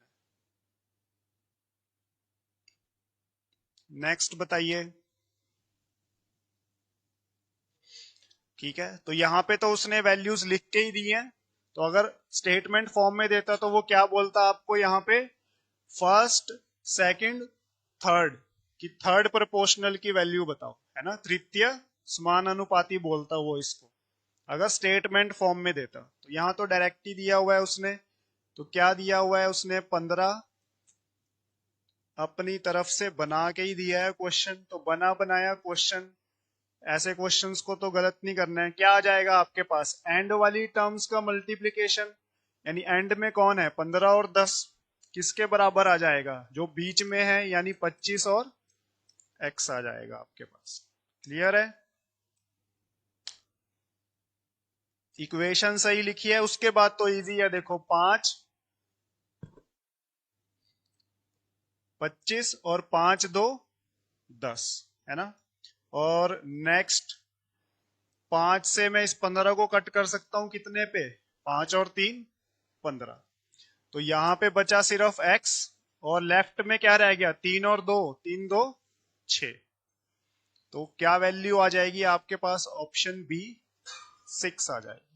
नेक्स्ट बताइए। ठीक है, तो यहां पे तो उसने वैल्यूज लिख के ही दी है। तो अगर स्टेटमेंट फॉर्म में देता तो वो क्या बोलता आपको यहाँ पे? फर्स्ट, सेकंड, थर्ड, कि थर्ड प्रोपोर्शनल की वैल्यू बताओ, है ना। तृतीय समानुपाती बोलता वो इसको, अगर स्टेटमेंट फॉर्म में देता। तो यहाँ तो डायरेक्ट ही दिया हुआ है उसने। तो क्या दिया हुआ है उसने? 15 अपनी तरफ से बना के ही दिया है क्वेश्चन, तो बना बनाया क्वेश्चन। ऐसे क्वेश्चंस को तो गलत नहीं करना है। क्या आ जाएगा आपके पास? एंड वाली टर्म्स का मल्टीप्लीकेशन, यानी एंड में कौन है? 15 और 10 किसके बराबर आ जाएगा? जो बीच में है, यानी 25 और x आ जाएगा आपके पास। क्लियर है? इक्वेशन सही लिखी है, उसके बाद तो इजी है। देखो 5 25 और 5 2 10, है ना। और नेक्स्ट, 5 से मैं इस 15 को कट कर सकता हूं कितने पे? 5 और 3 15। तो यहां पे बचा सिर्फ x, और लेफ्ट में क्या रह गया? 3 और 2, 3 2 6। तो क्या वैल्यू आ जाएगी आपके पास? ऑप्शन बी 6 आ जाएगी।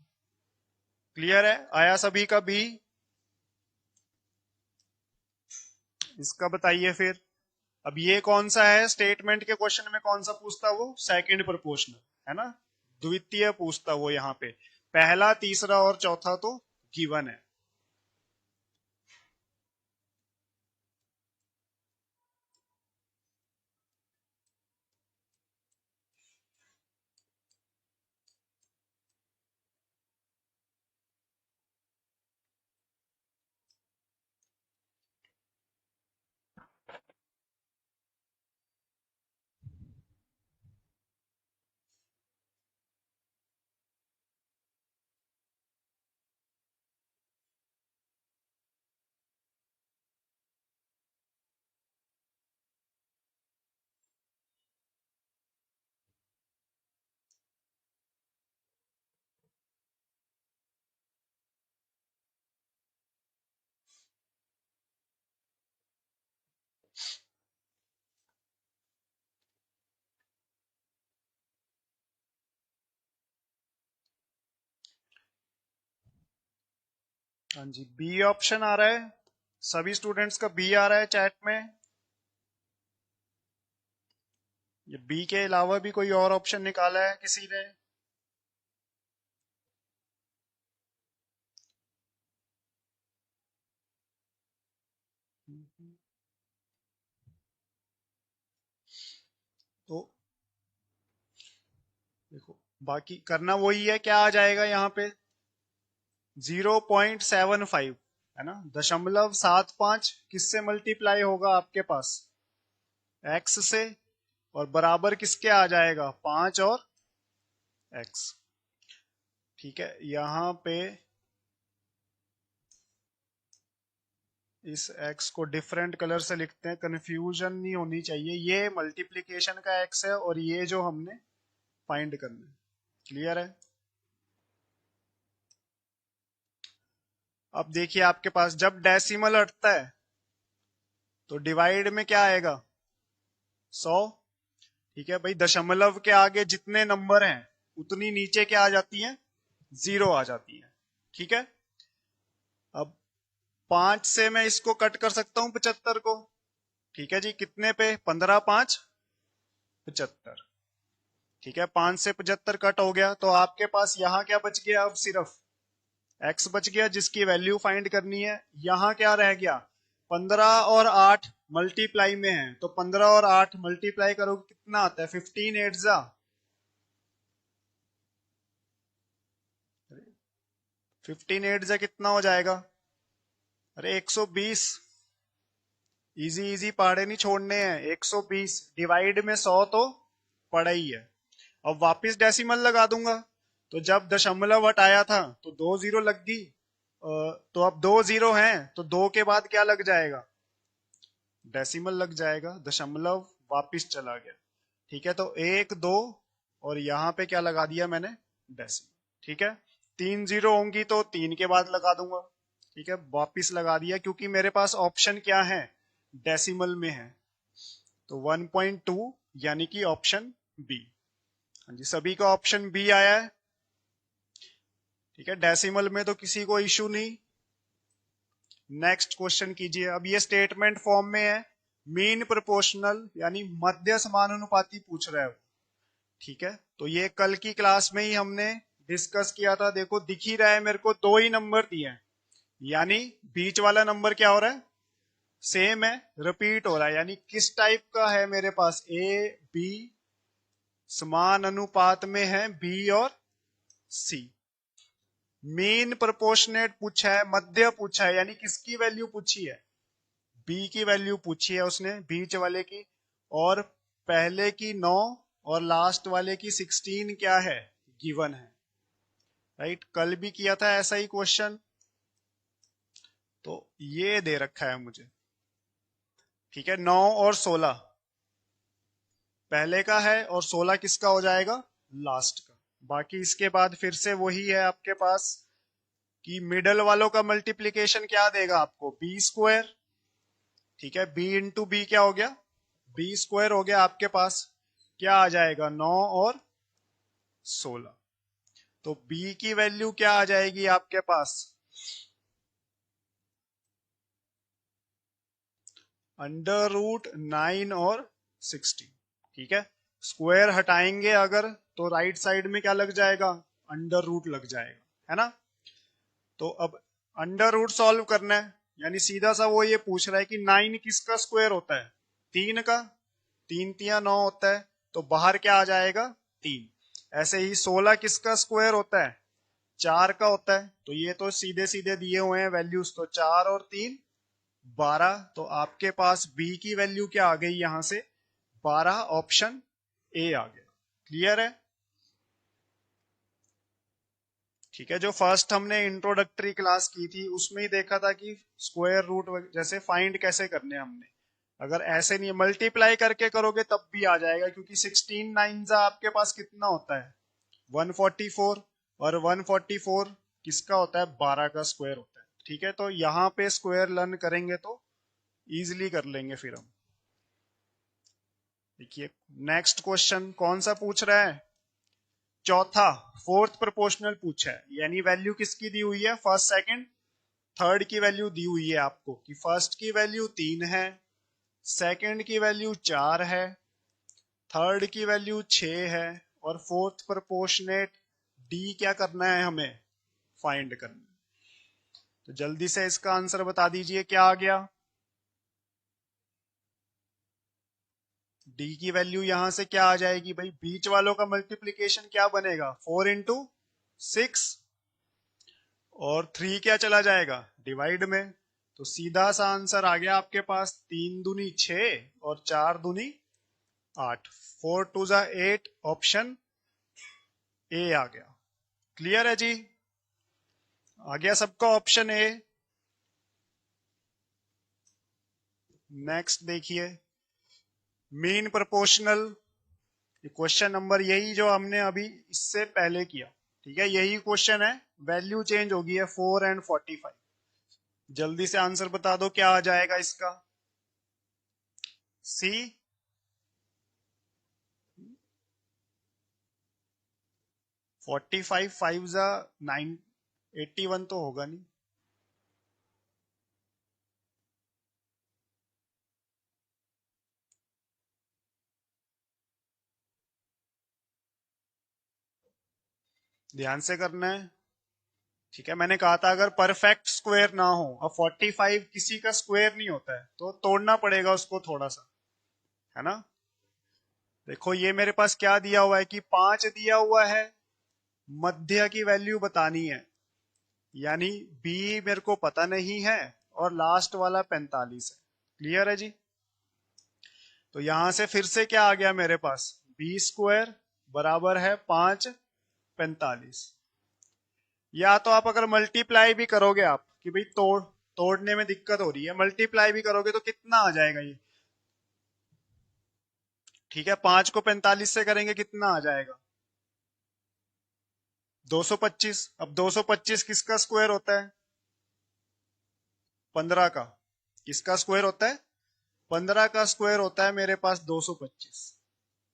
क्लियर है? आया सभी का बी? इसका बताइए फिर। अब ये कौन सा है? स्टेटमेंट के क्वेश्चन में कौन सा पूछता वो? सेकंड प्रोपोर्शनल, है ना। द्वितीय पूछता वो यहाँ पे। पहला, तीसरा और चौथा तो गिवन है। हाँ जी, बी ऑप्शन आ रहा है, सभी स्टूडेंट्स का बी आ रहा है चैट में। ये बी के अलावा भी कोई और ऑप्शन निकाला है किसी ने? तो देखो, बाकी करना वही है, क्या आ जाएगा यहाँ पे 0.75, है ना, 0.75 किससे मल्टीप्लाई होगा आपके पास, एक्स से, और बराबर किसके आ जाएगा 5 और एक्स। ठीक है, यहां पे इस x को डिफरेंट कलर से लिखते हैं, कंफ्यूजन नहीं होनी चाहिए। ये मल्टीप्लिकेशन का x है और ये जो हमने फाइंड करना है, क्लियर है? अब देखिए आपके पास जब डेसिमल हटता है तो डिवाइड में क्या आएगा 100। ठीक है भाई, दशमलव के आगे जितने नंबर हैं उतनी नीचे क्या आ जाती है, 0 आ जाती है। ठीक है, अब 5 से मैं इसको कट कर सकता हूं 75 को। ठीक है जी, कितने पे, 15 5 75। ठीक है, 5 से 75 कट हो गया, तो आपके पास यहां क्या बच गया, अब सिर्फ x बच गया जिसकी वैल्यू फाइंड करनी है। यहां क्या रह गया, 15 और 8 मल्टीप्लाई में है, तो 15 और 8 मल्टीप्लाई करोगे कितना आता है, 15 8 जा 15 8 जा कितना हो जाएगा, अरे 120। इजी इजी पहाड़े नहीं छोड़ने हैं, 120 डिवाइड में 100 तो पड़ा ही है। अब वापस डेसिमल लगा दूंगा, तो जब दशमलव हटाया था तो 2 जीरो लग गई, तो अब 2 जीरो हैं तो 2 के बाद क्या लग जाएगा, डेसिमल लग जाएगा, दशमलव वापिस चला गया। ठीक है, तो 1 2 और यहां पे क्या लगा दिया मैंने, डेसिमल। ठीक है, 3 जीरो होंगी तो 3 के बाद लगा दूंगा। ठीक है, वापिस लगा दिया क्योंकि मेरे पास ऑप्शन क्या है, डेसिमल में है, तो 1.2 यानी कि ऑप्शन बी। हाँ जी, सभी का ऑप्शन बी आया है। ठीक है, डेसिमल में तो किसी को इश्यू नहीं। नेक्स्ट क्वेश्चन कीजिए। अब ये स्टेटमेंट फॉर्म में है, मीन प्रोपोर्शनल यानी मध्य समानुपाती पूछ रहा है। ठीक है, तो ये कल की क्लास में ही हमने डिस्कस किया था। देखो दिख ही रहा है मेरे को, दो ही नंबर दिए हैं, यानी बीच वाला नंबर क्या हो रहा है, सेम है, रिपीट हो रहा है। यानी किस टाइप का है मेरे पास, ए बी समान अनुपात में है, बी और सी। मीन प्रोपोर्शनेट पूछा है, मध्य पूछा है, यानी किसकी वैल्यू पूछी है, बी की वैल्यू पूछी है उसने, बीच वाले की, और पहले की 9 और लास्ट वाले की 16 क्या है, गिवन है। राइट, कल भी किया था ऐसा ही क्वेश्चन, तो ये दे रखा है मुझे। ठीक है, 9 और 16 पहले का है और 16 किसका हो जाएगा, लास्ट का। बाकी इसके बाद फिर से वही है आपके पास कि मिडल वालों का मल्टीप्लीकेशन क्या देगा आपको, बी स्क्वायर। ठीक है, बी इंटू बी क्या हो गया, बी स्क्वायर हो गया आपके पास, क्या आ जाएगा 9 और 16। तो बी की वैल्यू क्या आ जाएगी आपके पास, √9 और 16। ठीक है, स्क्वायर हटाएंगे अगर तो राइट साइड में क्या लग जाएगा, अंडर रूट लग जाएगा, है ना। तो अब अंडर रूट सॉल्व करना है, यानी सीधा सा वो ये पूछ रहा है कि 9 किसका स्क्वायर होता है, 3 का, 3 तिया 9 होता है, तो बाहर क्या आ जाएगा 3। ऐसे ही 16 किसका स्क्वायर होता है, 4 का होता है, तो ये तो सीधे सीधे दिए हुए हैं वैल्यूज, तो 4 और 3 12। तो आपके पास बी की वैल्यू क्या आ गई यहां से, 12, ऑप्शन ए आ गया। क्लियर है? ठीक है, जो फर्स्ट हमने इंट्रोडक्टरी क्लास की थी उसमें ही देखा था कि स्क्वायर रूट जैसे फाइंड कैसे करने हमने, अगर ऐसे नहीं मल्टीप्लाई करके करोगे तब भी आ जाएगा, क्योंकि 16 9 आपके पास कितना होता है 144, और 144 किसका होता है, 12 का स्क्वायर होता है। ठीक है, तो यहाँ पे स्क्वायर लर्न करेंगे तो इजिली कर लेंगे फिर हम। देखिए नेक्स्ट क्वेश्चन कौन सा पूछ रहा है, चौथा, फोर्थ प्रोपोर्शनल पूछा है, यानी वैल्यू किसकी दी हुई है, फर्स्ट सेकंड थर्ड की वैल्यू दी हुई है आपको कि फर्स्ट की वैल्यू 3 है, सेकंड की वैल्यू 4 है, थर्ड की वैल्यू 6 है और फोर्थ प्रोपोर्शनेट डी क्या करना है, हमें फाइंड करना है। तो जल्दी से इसका आंसर बता दीजिए क्या आ गया। डी की वैल्यू यहां से क्या आ जाएगी भाई, बीच वालों का मल्टीप्लीकेशन क्या बनेगा, 4 इंटू 6 और 3 क्या चला जाएगा डिवाइड में। तो सीधा सा आंसर आ गया आपके पास, 3 दूनी 6 और 4 दूनी 8, 4 टू जा 8, ऑप्शन ए आ गया। क्लियर है जी, आ गया सबका ऑप्शन ए। नेक्स्ट देखिए, मीन प्रोपोर्शनल क्वेश्चन नंबर यही जो हमने अभी इससे पहले किया, ठीक है, यही क्वेश्चन है, वैल्यू चेंज होगी है 4 एंड 45। जल्दी से आंसर बता दो क्या आ जाएगा इसका। सी, 45 5 जा 9, 81 तो होगा नहीं। ध्यान से करना है, ठीक है। मैंने कहा था अगर परफेक्ट स्क्वायर ना हो, अब 45 किसी का स्क्वायर नहीं होता है तो तोड़ना पड़ेगा उसको थोड़ा सा, है ना। देखो ये मेरे पास क्या दिया हुआ है कि 5 दिया हुआ है, मध्य की वैल्यू बतानी है, यानी बी मेरे को पता नहीं है और लास्ट वाला 45 है। क्लियर है जी। तो यहां से फिर से क्या आ गया मेरे पास, बी स्क्वायर बराबर है 5 45। या तो आप अगर मल्टीप्लाई भी करोगे आप कि भाई तोड़ने में दिक्कत हो रही है, मल्टीप्लाई भी करोगे तो कितना आ जाएगा ये, ठीक है, 5 को 45 से करेंगे कितना आ जाएगा 225। अब 225 किसका स्क्वायर होता है, 15 का। किसका स्क्वायर होता है, 15 का स्क्वायर होता है मेरे पास 225।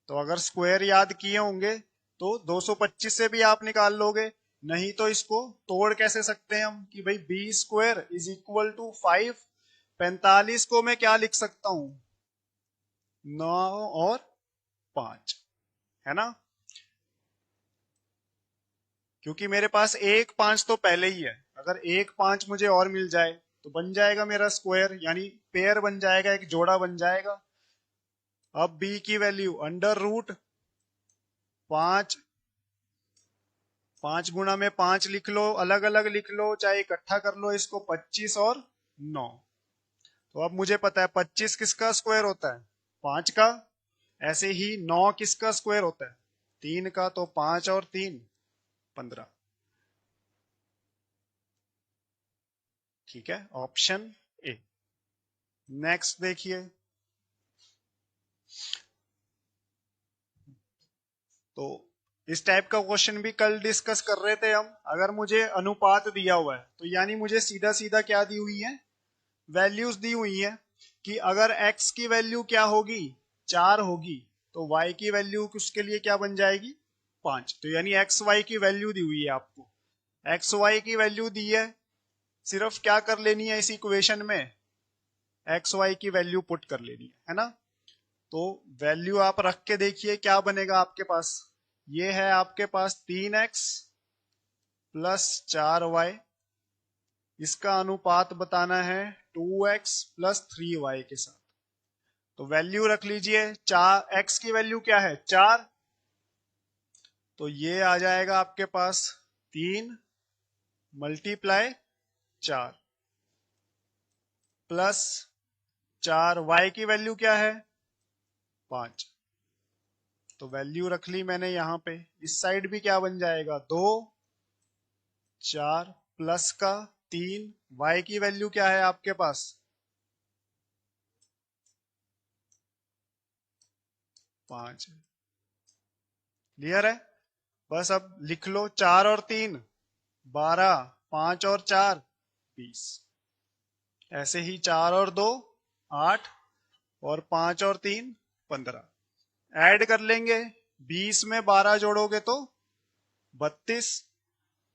तो अगर स्क्वायर याद किए होंगे तो 225 से भी आप निकाल लोगे, नहीं तो इसको तोड़ कैसे सकते हैं हम कि भाई B square is equal to 5, 45 को मैं क्या लिख सकता हूं, 9 और 5, है ना, क्योंकि मेरे पास एक 5 तो पहले ही है, अगर एक 5 मुझे और मिल जाए तो बन जाएगा मेरा स्क्वायर, यानी पेयर बन जाएगा, एक जोड़ा बन जाएगा। अब बी की वैल्यू अंडर रूट 5, 5 गुणा में 5 लिख लो, अलग अलग लिख लो चाहे इकट्ठा कर लो इसको, 25 और 9। तो अब मुझे पता है 25 किसका स्क्वायर होता है, 5 का। ऐसे ही 9 किसका स्क्वायर होता है, 3 का। तो 5 और 3 15, ठीक है, ऑप्शन ए। नेक्स्ट देखिए, तो इस टाइप का क्वेश्चन भी कल डिस्कस कर रहे थे हम। अगर मुझे अनुपात दिया हुआ है तो यानी मुझे सीधा सीधा क्या दी हुई है, वैल्यूज दी हुई है कि अगर x की वैल्यू क्या होगी, 4 होगी, तो y की वैल्यू उसके लिए क्या बन जाएगी, 5। तो यानी एक्स वाई की वैल्यू दी हुई है आपको, एक्स वाई की वैल्यू दी है, सिर्फ क्या कर लेनी है इस इक्वेशन में, एक्स वाई की वैल्यू पुट कर लेनी है ना। तो वैल्यू आप रख के देखिए क्या बनेगा आपके पास। ये है आपके पास 3x प्लस 4y, इसका अनुपात बताना है 2x प्लस 3y के साथ। तो वैल्यू रख लीजिए, 4 x की वैल्यू क्या है 4, तो ये आ जाएगा आपके पास 3 मल्टीप्लाई 4 प्लस 4, y की वैल्यू क्या है 5। तो वैल्यू रख ली मैंने यहां पे, इस साइड भी क्या बन जाएगा 2, 4 प्लस का 3, y की वैल्यू क्या है आपके पास 5। क्लियर है, बस अब लिख लो, 4 और 3 12, 5 और 4 20, ऐसे ही 4 और 2 8 और 5 और 3 15। ऐड कर लेंगे, 20 में 12 जोड़ोगे तो 32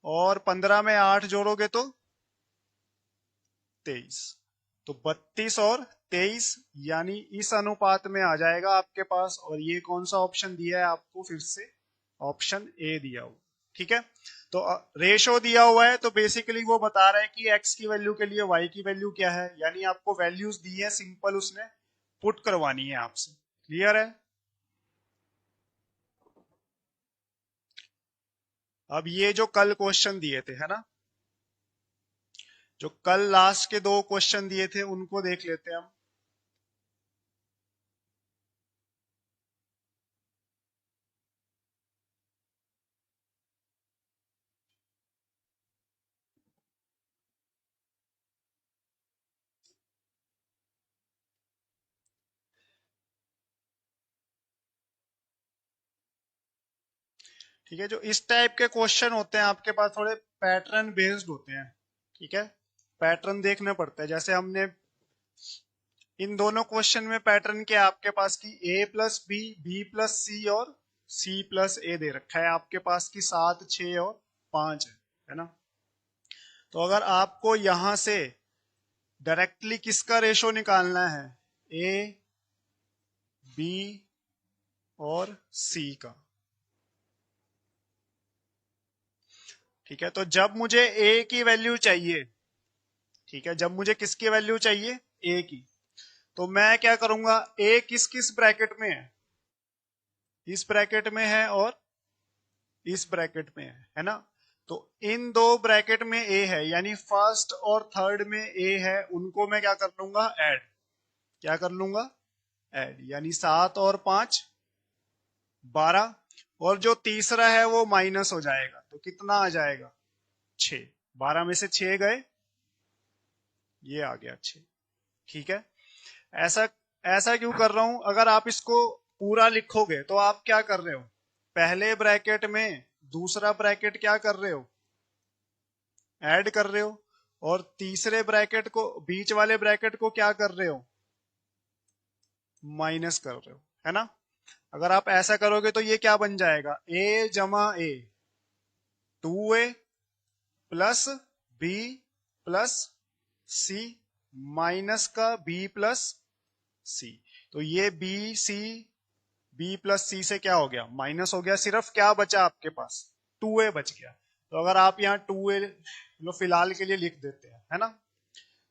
और 15 में 8 जोड़ोगे तो 23। तो 32 और 23 यानी इस अनुपात में आ जाएगा आपके पास। और ये कौन सा ऑप्शन दिया है आपको, फिर से ऑप्शन ए दिया हुआ। ठीक है, तो रेशो दिया हुआ है तो बेसिकली वो बता रहा है कि x की वैल्यू के लिए y की वैल्यू क्या है, यानी आपको वैल्यूज दी है, सिंपल उसने पुट करवानी है आपसे। क्लियर है? अब ये जो कल क्वेश्चन दिए थे, है ना, जो कल लास्ट के 2 क्वेश्चन दिए थे उनको देख लेते हैं हम। ठीक है, जो इस टाइप के क्वेश्चन होते हैं आपके पास थोड़े पैटर्न बेस्ड होते हैं। ठीक है, पैटर्न देखना पड़ता है। जैसे हमने इन दोनों क्वेश्चन में पैटर्न क्या है आपके पास की a प्लस बी प्लस सी और c प्लस ए दे रखा है आपके पास की 7, 6 और 5 है ना। तो अगर आपको यहां से डायरेक्टली किसका रेशो निकालना है, a, b और c का। ठीक है, तो जब मुझे a की वैल्यू चाहिए, ठीक है, जब मुझे किसकी वैल्यू चाहिए, a की, तो मैं क्या करूंगा, a किस किस ब्रैकेट में है, इस ब्रैकेट में है और इस ब्रैकेट में है ना। तो इन 2 ब्रैकेट में a है, यानी फर्स्ट और थर्ड में a है, उनको मैं क्या कर लूंगा, ऐड। क्या कर लूंगा, ऐड, यानी 7 और 5 12, और जो तीसरा है वो माइनस हो जाएगा, तो कितना आ जाएगा, 6। 12 में से 6 गए, ये आ गया 6। ठीक है, ऐसा ऐसा क्यों कर रहा हूं, अगर आप इसको पूरा लिखोगे तो आप क्या कर रहे हो, पहले ब्रैकेट में दूसरा ब्रैकेट क्या कर रहे हो, ऐड कर रहे हो, और तीसरे ब्रैकेट को, बीच वाले ब्रैकेट को क्या कर रहे हो, माइनस कर रहे हो, है ना। अगर आप ऐसा करोगे तो ये क्या बन जाएगा, a जमा a, 2a plus b plus c minus का b प्लस c। तो ये b प्लस सी से क्या हो गया, माइनस हो गया, सिर्फ क्या बचा आपके पास, 2a बच गया। तो अगर आप यहाँ 2a लो फिलहाल के लिए लिख देते हैं, है ना,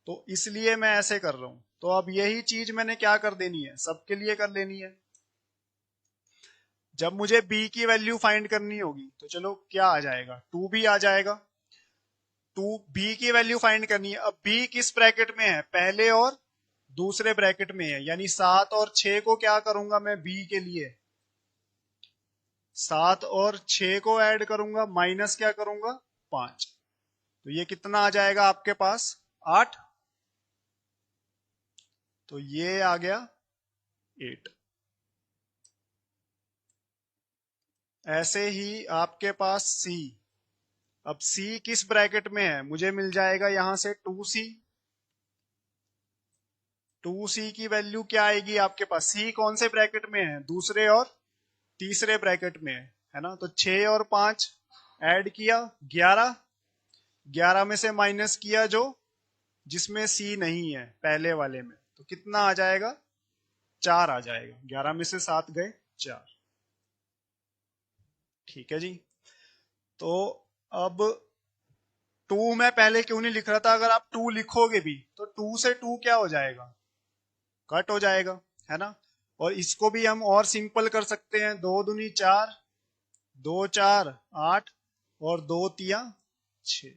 तो इसलिए मैं ऐसे कर रहा हूं। तो अब यही चीज मैंने क्या कर देनी है, सबके लिए कर लेनी है। जब मुझे b की वैल्यू फाइंड करनी होगी तो चलो क्या आ जाएगा, 2b आ जाएगा। 2b की वैल्यू फाइंड करनी है। अब b किस ब्रैकेट में है, पहले और दूसरे ब्रैकेट में है, यानी 7 और 6 को क्या करूंगा मैं b के लिए, 7 और 6 को ऐड करूंगा, माइनस क्या करूंगा, 5। तो ये कितना आ जाएगा आपके पास, 8। तो ये आ गया 8। ऐसे ही आपके पास c, अब c किस ब्रैकेट में है, मुझे मिल जाएगा यहां से 2c। 2c की वैल्यू क्या आएगी आपके पास, c कौन से ब्रैकेट में है, दूसरे और तीसरे ब्रैकेट में है ना। तो 6 और 5 ऐड किया, 11, 11 में से माइनस किया जो जिसमें सी नहीं है पहले वाले में, तो कितना आ जाएगा, 4 आ जाएगा। 11 में से 7 गए, 4। ठीक है जी। तो अब 2 मैं पहले क्यों नहीं लिख रहा था, अगर आप 2 लिखोगे भी तो 2 से 2 क्या हो जाएगा, कट हो जाएगा, है ना। और इसको भी हम और सिंपल कर सकते हैं, 2 दूनी 4, 2 4 8 और 2 तिया 6।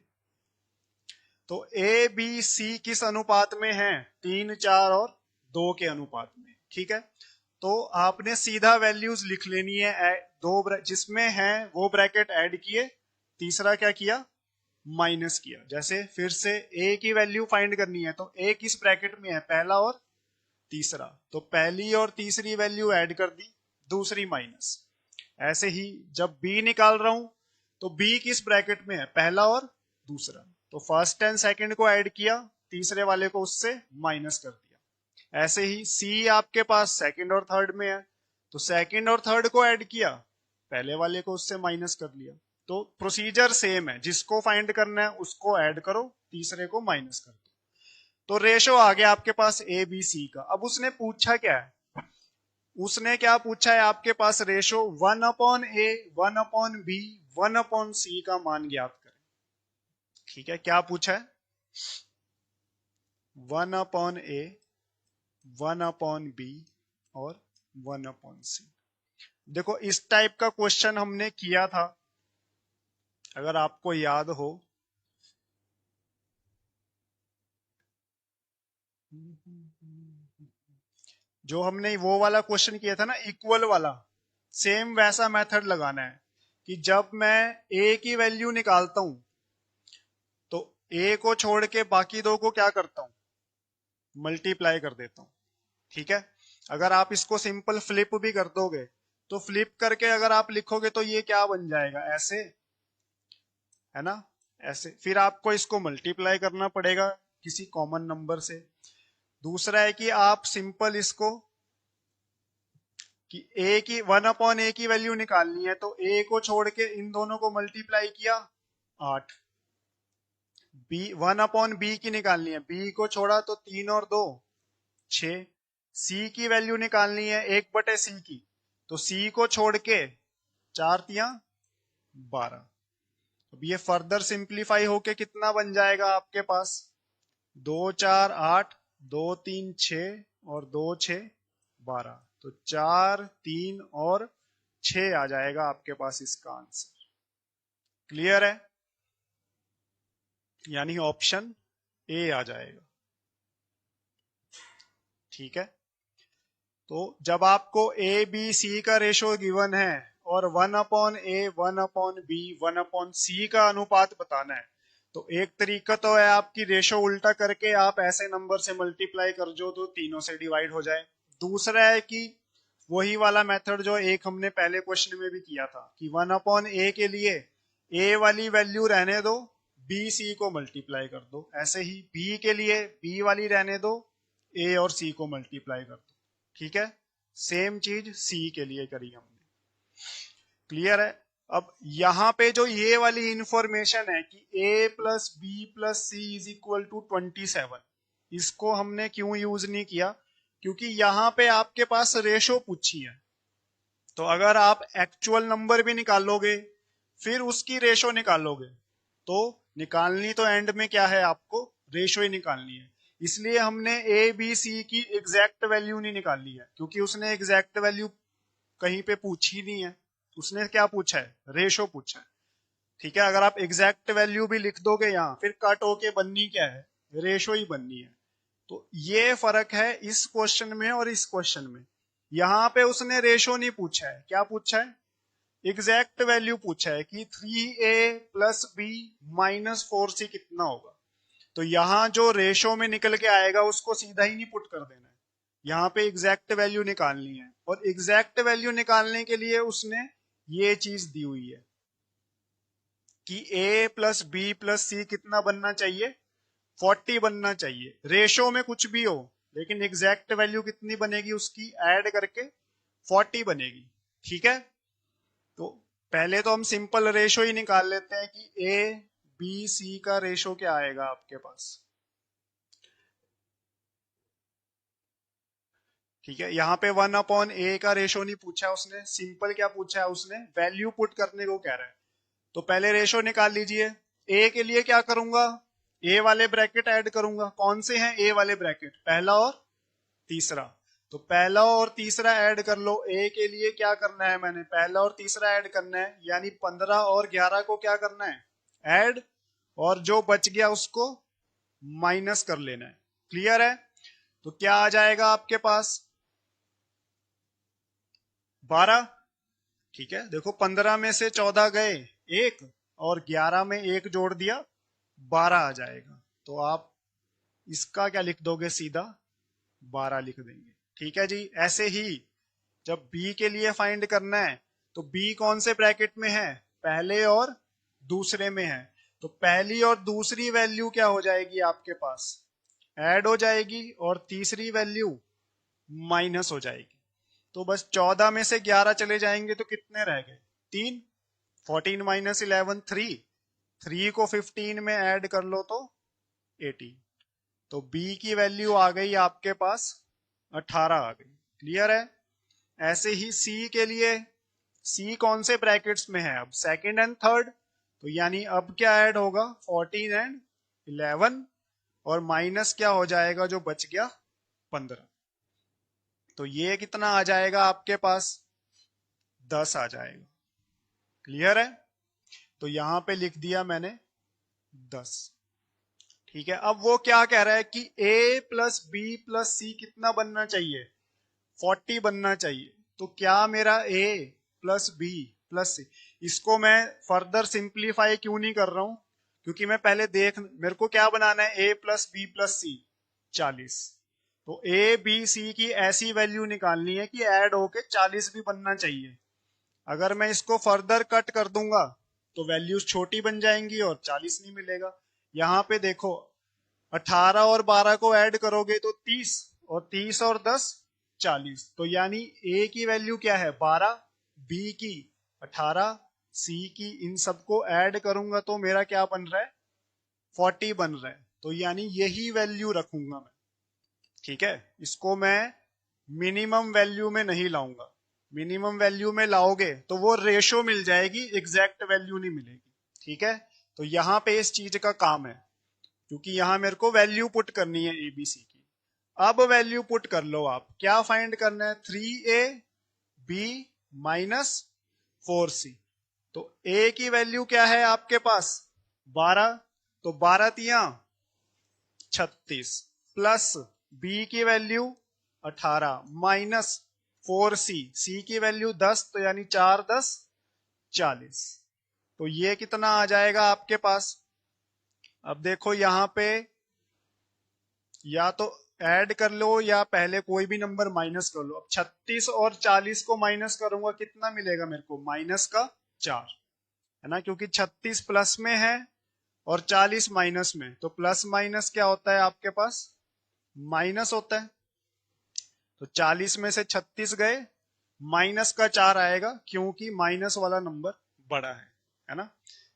तो ए बी सी किस अनुपात में है, 3 4 और 2 के अनुपात में। ठीक है, तो आपने सीधा वैल्यूज लिख लेनी है, जिसमें है वो ब्रैकेट ऐड किए, तीसरा क्या किया, माइनस किया। जैसे फिर से ए की वैल्यू फाइंड करनी है, तो ए किस ब्रैकेट में है, पहला और तीसरा, तो पहली और तीसरी वैल्यू ऐड कर दी, दूसरी माइनस। ऐसे ही जब बी निकाल रहा हूं तो बी किस ब्रैकेट में है, पहला और दूसरा, तो फर्स्ट एंड सेकंड को ऐड किया, तीसरे वाले को उससे माइनस कर दिया। ऐसे ही सी आपके पास सेकंड और थर्ड में है, तो सेकंड और थर्ड को ऐड किया, पहले वाले को उससे माइनस कर लिया। तो प्रोसीजर सेम है, जिसको फाइंड करना है उसको ऐड करो, तीसरे को माइनस कर दो। तो रेशो आ गया आपके पास ए बी सी का। अब उसने पूछा क्या है, उसने क्या पूछा है आपके पास, रेशो 1/a 1/b 1/c का मान ज्ञात करें। ठीक है, क्या पूछा है, 1/a 1/b और 1/c। देखो इस टाइप का क्वेश्चन हमने किया था, अगर आपको याद हो। जो हमने वो वाला क्वेश्चन किया था ना, इक्वल वाला, सेम वैसा मेथड लगाना है कि जब मैं a की वैल्यू निकालता हूं तो a को छोड़ के बाकी दो को क्या करता हूं, मल्टीप्लाई कर देता हूं। ठीक है, अगर आप इसको सिंपल फ्लिप भी कर दोगे तो फ्लिप करके अगर आप लिखोगे तो ये क्या बन जाएगा, ऐसे, है ना, ऐसे। फिर आपको इसको मल्टीप्लाई करना पड़ेगा किसी कॉमन नंबर से। दूसरा है कि आप सिंपल इसको कि a की 1/a की वैल्यू निकालनी है तो a को छोड़ के इन दोनों को मल्टीप्लाई किया 8, b 1/b की निकालनी है, b को छोड़ा तो 3 और 2 6, c की वैल्यू निकालनी है 1/c की, तो c को छोड़ के 4 तिया 12। अब ये फर्दर सिंप्लीफाई होके कितना बन जाएगा आपके पास, 2 4 8 2 3 6 और 2 6 12, तो 4 3 और 6 आ जाएगा आपके पास इसका आंसर। क्लियर है, यानी ऑप्शन ए आ जाएगा। ठीक है, तो जब आपको ए बी सी का रेशो गिवन है और 1/a 1/b 1/c का अनुपात बताना है, तो एक तरीका तो है आपकी रेशो उल्टा करके आप ऐसे नंबर से मल्टीप्लाई कर जो तो तीनों से डिवाइड हो जाए। दूसरा है कि वही वाला मेथड जो एक हमने पहले क्वेश्चन में भी किया था कि 1/a के लिए a वाली वैल्यू रहने दो, b c को मल्टीप्लाई कर दो, ऐसे ही b के लिए b वाली रहने दो, a और c को मल्टीप्लाई कर दो। ठीक है, सेम चीज सी के लिए करी हमने। क्लियर है। अब यहां पे जो ये वाली इंफॉर्मेशन है कि a plus B plus C is equal to 27, इसको हमने क्यों यूज नहीं किया, क्योंकि यहां पे आपके पास रेशो पूछी है, तो अगर आप एक्चुअल नंबर भी निकालोगे फिर उसकी रेशो निकालोगे तो निकालनी तो एंड में क्या है, आपको रेशो ही निकालनी है। इसलिए हमने ए बी सी की एग्जैक्ट वैल्यू नहीं निकाली है, क्योंकि उसने एग्जैक्ट वैल्यू कहीं पे पूछी नहीं है, उसने क्या पूछा है, रेशो पूछा है। ठीक है, अगर आप एग्जैक्ट वैल्यू भी लिख दोगे यहाँ फिर कट होके बननी क्या है, रेशो ही बननी है। तो ये फर्क है इस क्वेश्चन में और इस क्वेश्चन में। यहाँ पे उसने रेशो नहीं पूछा है, क्या पूछा है, एग्जैक्ट वैल्यू पूछा है कि 3a plus B minus 4c कितना होगा। तो यहां जो रेशो में निकल के आएगा उसको सीधा ही नहीं पुट कर देना है, यहाँ पे एग्जैक्ट वैल्यू निकालनी है। और एग्जैक्ट वैल्यू निकालने के लिए उसने ये चीज दी हुई है कि a प्लस बी प्लस सी कितना बनना चाहिए, 40 बनना चाहिए। रेशो में कुछ भी हो लेकिन एग्जैक्ट वैल्यू कितनी बनेगी, उसकी ऐड करके 40 बनेगी। ठीक है, तो पहले तो हम सिंपल रेशो ही निकाल लेते हैं कि ए बी सी का रेशो क्या आएगा आपके पास। ठीक है, यहाँ पे 1/a का रेशो नहीं पूछा उसने, सिंपल क्या पूछा है, उसने वैल्यू पुट करने को कह रहा है। तो पहले रेशो निकाल लीजिए। ए के लिए क्या करूंगा, ए वाले ब्रैकेट ऐड करूंगा। कौन से हैं ए वाले ब्रैकेट, पहला और तीसरा। तो पहला और तीसरा ऐड कर लो। ए के लिए क्या करना है, मैंने पहला और तीसरा ऐड करना है, यानी 15 और 11 को क्या करना है, ऐड, और जो बच गया उसको माइनस कर लेना है। क्लियर है, तो क्या आ जाएगा आपके पास, 12। ठीक है, देखो 15 में से 14 गए एक, और 11 में एक जोड़ दिया 12 आ जाएगा। तो आप इसका क्या लिख दोगे, सीधा 12 लिख देंगे। ठीक है जी, ऐसे ही जब b के लिए फाइंड करना है तो b कौन से ब्रैकेट में है, पहले और दूसरे में है। तो पहली और दूसरी वैल्यू क्या हो जाएगी आपके पास, ऐड हो जाएगी, और तीसरी वैल्यू माइनस हो जाएगी। तो बस 14 में से 11 चले जाएंगे तो कितने रह गए, 3। 14 माइनस 11 3, 3 को 15 में ऐड कर लो तो 18। तो b की वैल्यू आ गई आपके पास 18 आ गई। क्लियर है? ऐसे ही c के लिए, c कौन से ब्रैकेट्स में है अब, सेकंड एंड थर्ड, तो यानी अब क्या ऐड होगा, 14 एंड 11, और माइनस क्या हो जाएगा जो बच गया, 15। तो ये कितना आ जाएगा आपके पास, 10 आ जाएगा। क्लियर है? तो यहां पे लिख दिया मैंने 10। ठीक है, अब वो क्या कह रहा है कि a प्लस बी प्लस सी कितना बनना चाहिए, 40 बनना चाहिए। तो क्या मेरा a प्लस बी प्लस सी, इसको मैं फर्दर सिंप्लीफाई क्यों नहीं कर रहा हूं, क्योंकि मैं पहले मेरे को क्या बनाना है, a प्लस बी प्लस सी 40। तो a b c की ऐसी वैल्यू निकालनी है कि ऐड होके 40 भी बनना चाहिए। अगर मैं इसको फर्दर कट कर दूंगा तो वैल्यूज छोटी बन जाएंगी और 40 नहीं मिलेगा। यहां पे देखो, 18 और 12 को ऐड करोगे तो 30, और 30 और 10 40। तो यानी a की वैल्यू क्या है, 12, b की 18, c की, इन सबको ऐड करूंगा तो मेरा क्या बन रहा है, 40 बन रहा है। तो यानी यही वैल्यू रखूंगा मैं। ठीक है, इसको मैं मिनिमम वैल्यू में नहीं लाऊंगा। मिनिमम वैल्यू में लाओगे तो वो रेशो मिल जाएगी, एग्जैक्ट वैल्यू नहीं मिलेगी। ठीक है, तो यहां पे इस चीज का काम है, क्योंकि यहां मेरे को वैल्यू पुट करनी है एबीसी की। अब वैल्यू पुट कर लो आप, क्या फाइंड करना है, 3a b माइनस 4c। तो a की वैल्यू क्या है आपके पास, 12, तो 12 तिया 36, प्लस b की वैल्यू 18 माइनस 4c, c की वैल्यू 10, तो यानी 4 10 40। तो ये कितना आ जाएगा आपके पास। अब देखो यहां पे या तो ऐड कर लो या पहले कोई भी नंबर माइनस कर लो। अब 36 और 40 को माइनस करूंगा, कितना मिलेगा मेरे को, माइनस का 4, है ना, क्योंकि 36 प्लस में है और 40 माइनस में, तो प्लस माइनस क्या होता है आपके पास, माइनस होता है। तो 40 में से 36 गए, माइनस का 4 आएगा, क्योंकि माइनस वाला नंबर बड़ा है ना।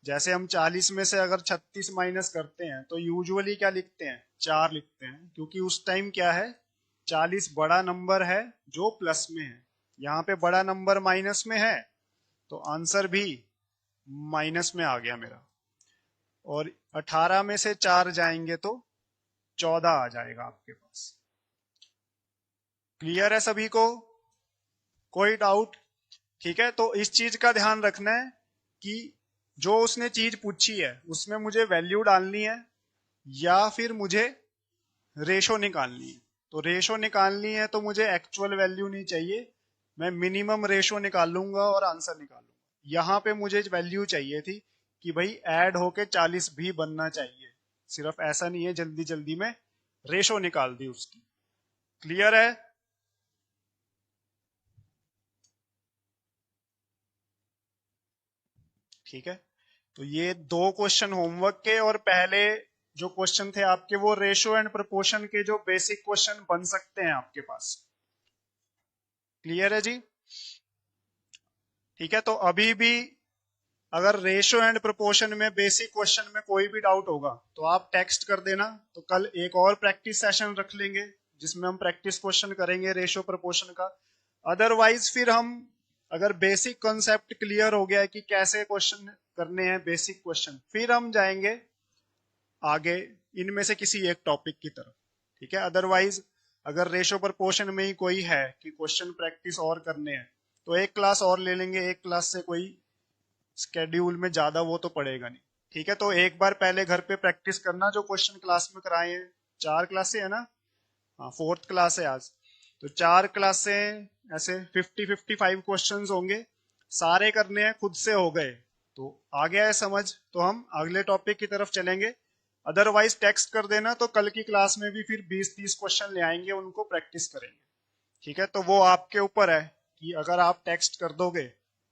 जैसे हम 40 में से अगर 36 माइनस करते हैं तो यूजुअली क्या लिखते हैं, 4 लिखते हैं, क्योंकि उस टाइम क्या है, 40 बड़ा नंबर है जो प्लस में है। यहाँ पे बड़ा नंबर माइनस में है, तो आंसर भी माइनस में आ गया मेरा। और 18 में से 4 जाएंगे तो 14 आ जाएगा आपके पास। क्लियर है सभी को, कोई डाउट? ठीक है, तो इस चीज का ध्यान रखना है कि जो उसने चीज पूछी है उसमें मुझे वैल्यू डालनी है या फिर मुझे रेशो निकालनी है। तो रेशो निकालनी है तो मुझे एक्चुअल वैल्यू नहीं चाहिए, मैं मिनिमम रेशो निकाल लूंगा और आंसर निकाल लूंगा। यहां पे मुझे वैल्यू चाहिए थी कि भाई ऐड होके 40 भी बनना चाहिए, सिर्फ ऐसा नहीं है जल्दी जल्दी में रेशो निकाल दी उसकी। क्लियर है? ठीक है, तो ये 2 क्वेश्चन होमवर्क के, और पहले जो क्वेश्चन थे आपके वो रेशो एंड प्रोपोर्शन के, जो बेसिक क्वेश्चन बन सकते हैं आपके पास। क्लियर है जी? ठीक है, तो अभी भी अगर रेशो एंड प्रोपोर्शन में बेसिक क्वेश्चन में कोई भी डाउट होगा तो आप टेक्स्ट कर देना। तो कल एक और प्रैक्टिस सेशन रख लेंगे जिसमें हम प्रैक्टिस क्वेश्चन करेंगे रेशो प्रोपोर्शन का। अदरवाइज फिर हम, अगर बेसिक कॉन्सेप्ट क्लियर हो गया है कि कैसे क्वेश्चन करने हैं बेसिक क्वेश्चन, फिर हम जाएंगे आगे इनमें से किसी एक टॉपिक की तरफ। ठीक है, अदरवाइज अगर रेशो प्रोपोर्शन में ही कोई है कि क्वेश्चन प्रैक्टिस और करने हैं तो एक क्लास और ले लेंगे, एक क्लास से कोई स्केड्यूल में ज्यादा वो तो पड़ेगा नहीं। ठीक है, तो एक बार पहले घर पे प्रैक्टिस करना जो क्वेश्चन क्लास में कराए हैं। 4 क्लासे है ना, हाँ 4th क्लास है आज, तो 4 क्लासें ऐसे 50-55 क्वेश्चंस होंगे, सारे करने हैं, खुद से हो गए तो आ गया है समझ, तो हम अगले टॉपिक की तरफ चलेंगे। अदरवाइज टेक्स्ट कर देना, तो कल की क्लास में भी फिर 20-30 क्वेश्चन ले आएंगे, उनको प्रैक्टिस करेंगे। ठीक है, तो वो आपके ऊपर है कि अगर आप टेक्स्ट कर दोगे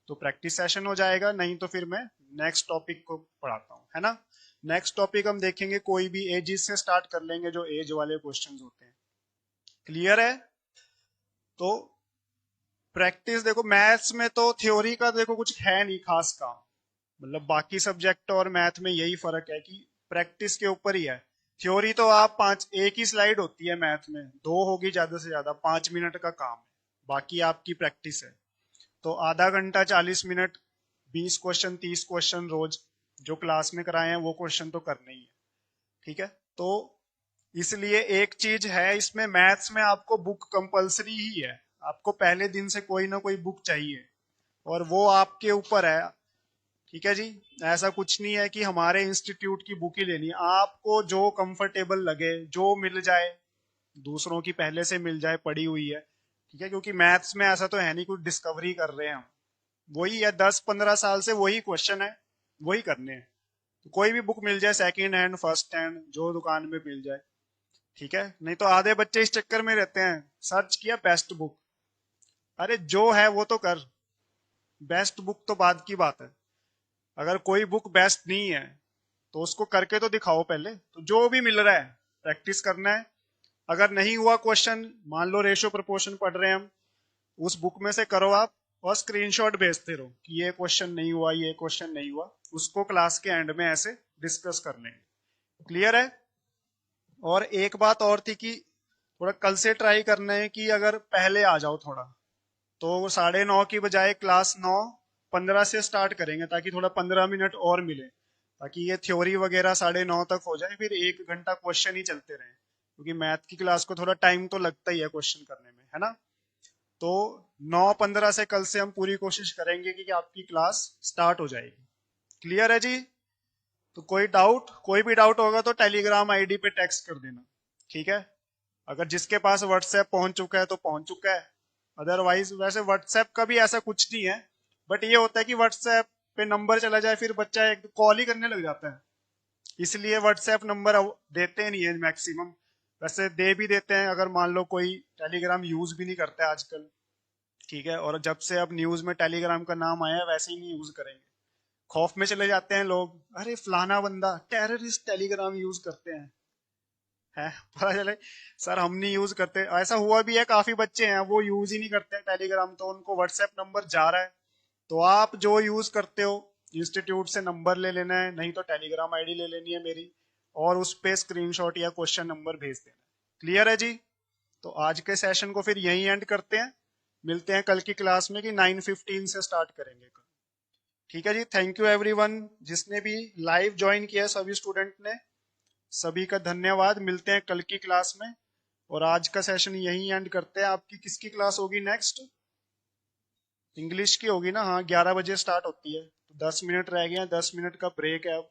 तो प्रैक्टिस सेशन हो जाएगा, नहीं तो फिर मैं नेक्स्ट टॉपिक को पढ़ाता हूँ, है ना। नेक्स्ट टॉपिक हम देखेंगे कोई भी एजेस से स्टार्ट कर लेंगे, जो एज वाले क्वेश्चंस होते हैं। क्लियर है? तो प्रैक्टिस देखो, मैथ्स में तो थ्योरी का देखो कुछ है नहीं खास काम, मतलब बाकी सब्जेक्ट और मैथ में यही फर्क है कि प्रैक्टिस के ऊपर ही है। थ्योरी तो आप एक ही स्लाइड होती है मैथ में, दो होगी ज्यादा से ज्यादा, 5 मिनट का काम है, बाकी आपकी प्रैक्टिस है। तो आधा घंटा 40 मिनट, 20 क्वेश्चन 30 क्वेश्चन रोज जो क्लास में कराए हैं वो क्वेश्चन तो करने ही है। ठीक है, तो इसलिए एक चीज है इसमें, मैथ्स में आपको बुक कंपलसरी ही है, आपको पहले दिन से कोई ना कोई बुक चाहिए, और वो आपके ऊपर है। ठीक है जी, ऐसा कुछ नहीं है कि हमारे इंस्टीट्यूट की बुक ही लेनी है, आपको जो कंफर्टेबल लगे, जो मिल जाए, दूसरों की पहले से मिल जाए, पड़ी हुई है। ठीक है, क्योंकि मैथ्स में ऐसा तो है नहीं कुछ डिस्कवरी कर रहे हैं हम, वही है 10-15 साल से वही क्वेश्चन है, वही करने हैं। तो कोई भी बुक मिल जाए, सेकंड हैंड फर्स्ट हैंड, जो दुकान में मिल जाए। ठीक है, नहीं तो आधे बच्चे इस चक्कर में रहते हैं, सर्च किया बेस्ट बुक, अरे जो है वो तो कर, बेस्ट बुक तो बाद की बात है। अगर कोई बुक बेस्ट नहीं है तो उसको करके तो दिखाओ पहले, तो जो भी मिल रहा है प्रैक्टिस करना है। अगर नहीं हुआ क्वेश्चन, मान लो रेशियो प्रोपोर्शन पढ़ रहे हैं हम, उस बुक में से करो आप, और स्क्रीनशॉट भेजते रहो कि ये क्वेश्चन नहीं हुआ, ये क्वेश्चन नहीं हुआ, उसको क्लास के एंड में ऐसे डिस्कस कर लेंगे। क्लियर है? और एक बात और थी कि थोड़ा कल से ट्राई करना है कि अगर पहले आ जाओ थोड़ा, तो 9:30 की बजाय क्लास 9:15 से स्टार्ट करेंगे, ताकि थोड़ा 15 मिनट और मिले, ताकि ये थ्योरी वगैरह 9:30 तक हो जाए, फिर 1 घंटा क्वेश्चन ही चलते रहे, क्योंकि मैथ की क्लास को थोड़ा टाइम तो लगता ही है क्वेश्चन करने में, है ना। तो 9:15 से कल से हम पूरी कोशिश करेंगे कि आपकी क्लास स्टार्ट हो जाएगी। क्लियर है जी? तो कोई भी डाउट होगा तो टेलीग्राम आईडी पे टेक्स्ट कर देना। ठीक है, अगर जिसके पास व्हाट्सएप पहुंच चुका है तो पहुंच चुका है, अदरवाइज वैसे व्हाट्सएप का भी ऐसा कुछ नहीं है, बट ये होता है कि व्हाट्सएप पे नंबर चला जाए फिर बच्चा एक कॉल ही करने लग जाता है, इसलिए व्हाट्सएप नंबर देते नहीं है मैक्सिमम। वैसे दे भी देते हैं अगर मान लो कोई टेलीग्राम यूज भी नहीं करता है आजकल। ठीक है, और जब से अब न्यूज में टेलीग्राम का नाम आया है वैसे ही नहीं यूज करेंगे, खौफ में चले जाते हैं लोग, अरे फलाना बंदा टेररिस्ट टेलीग्राम यूज करते हैं, है पता चले सर हम नहीं यूज करते। ऐसा हुआ भी है, काफी बच्चे हैं वो यूज ही नहीं करते हैं टेलीग्राम, तो उनको व्हाट्सएप नंबर जा रहा है। तो आप जो यूज करते हो इंस्टीट्यूट से नंबर ले लेना है, नहीं तो टेलीग्राम आईडी ले लेनी है मेरी, और उस पे स्क्रीनशॉट या क्वेश्चन नंबर भेज देना। क्लियर है जी? तो आज के सेशन को फिर यही एंड करते हैं, मिलते हैं कल की क्लास में कि 9:15 से स्टार्ट करेंगे कल। ठीक है जी, थैंक यू एवरीवन, जिसने भी लाइव ज्वाइन किया सभी स्टूडेंट ने, सभी का धन्यवाद। मिलते हैं कल की क्लास में, और आज का सेशन यही एंड करते हैं। आपकी किसकी क्लास होगी नेक्स्ट? इंग्लिश की होगी ना? हाँ, 11 बजे स्टार्ट होती है, तो 10 मिनट रह गए हैं, 10 मिनट का ब्रेक है अब।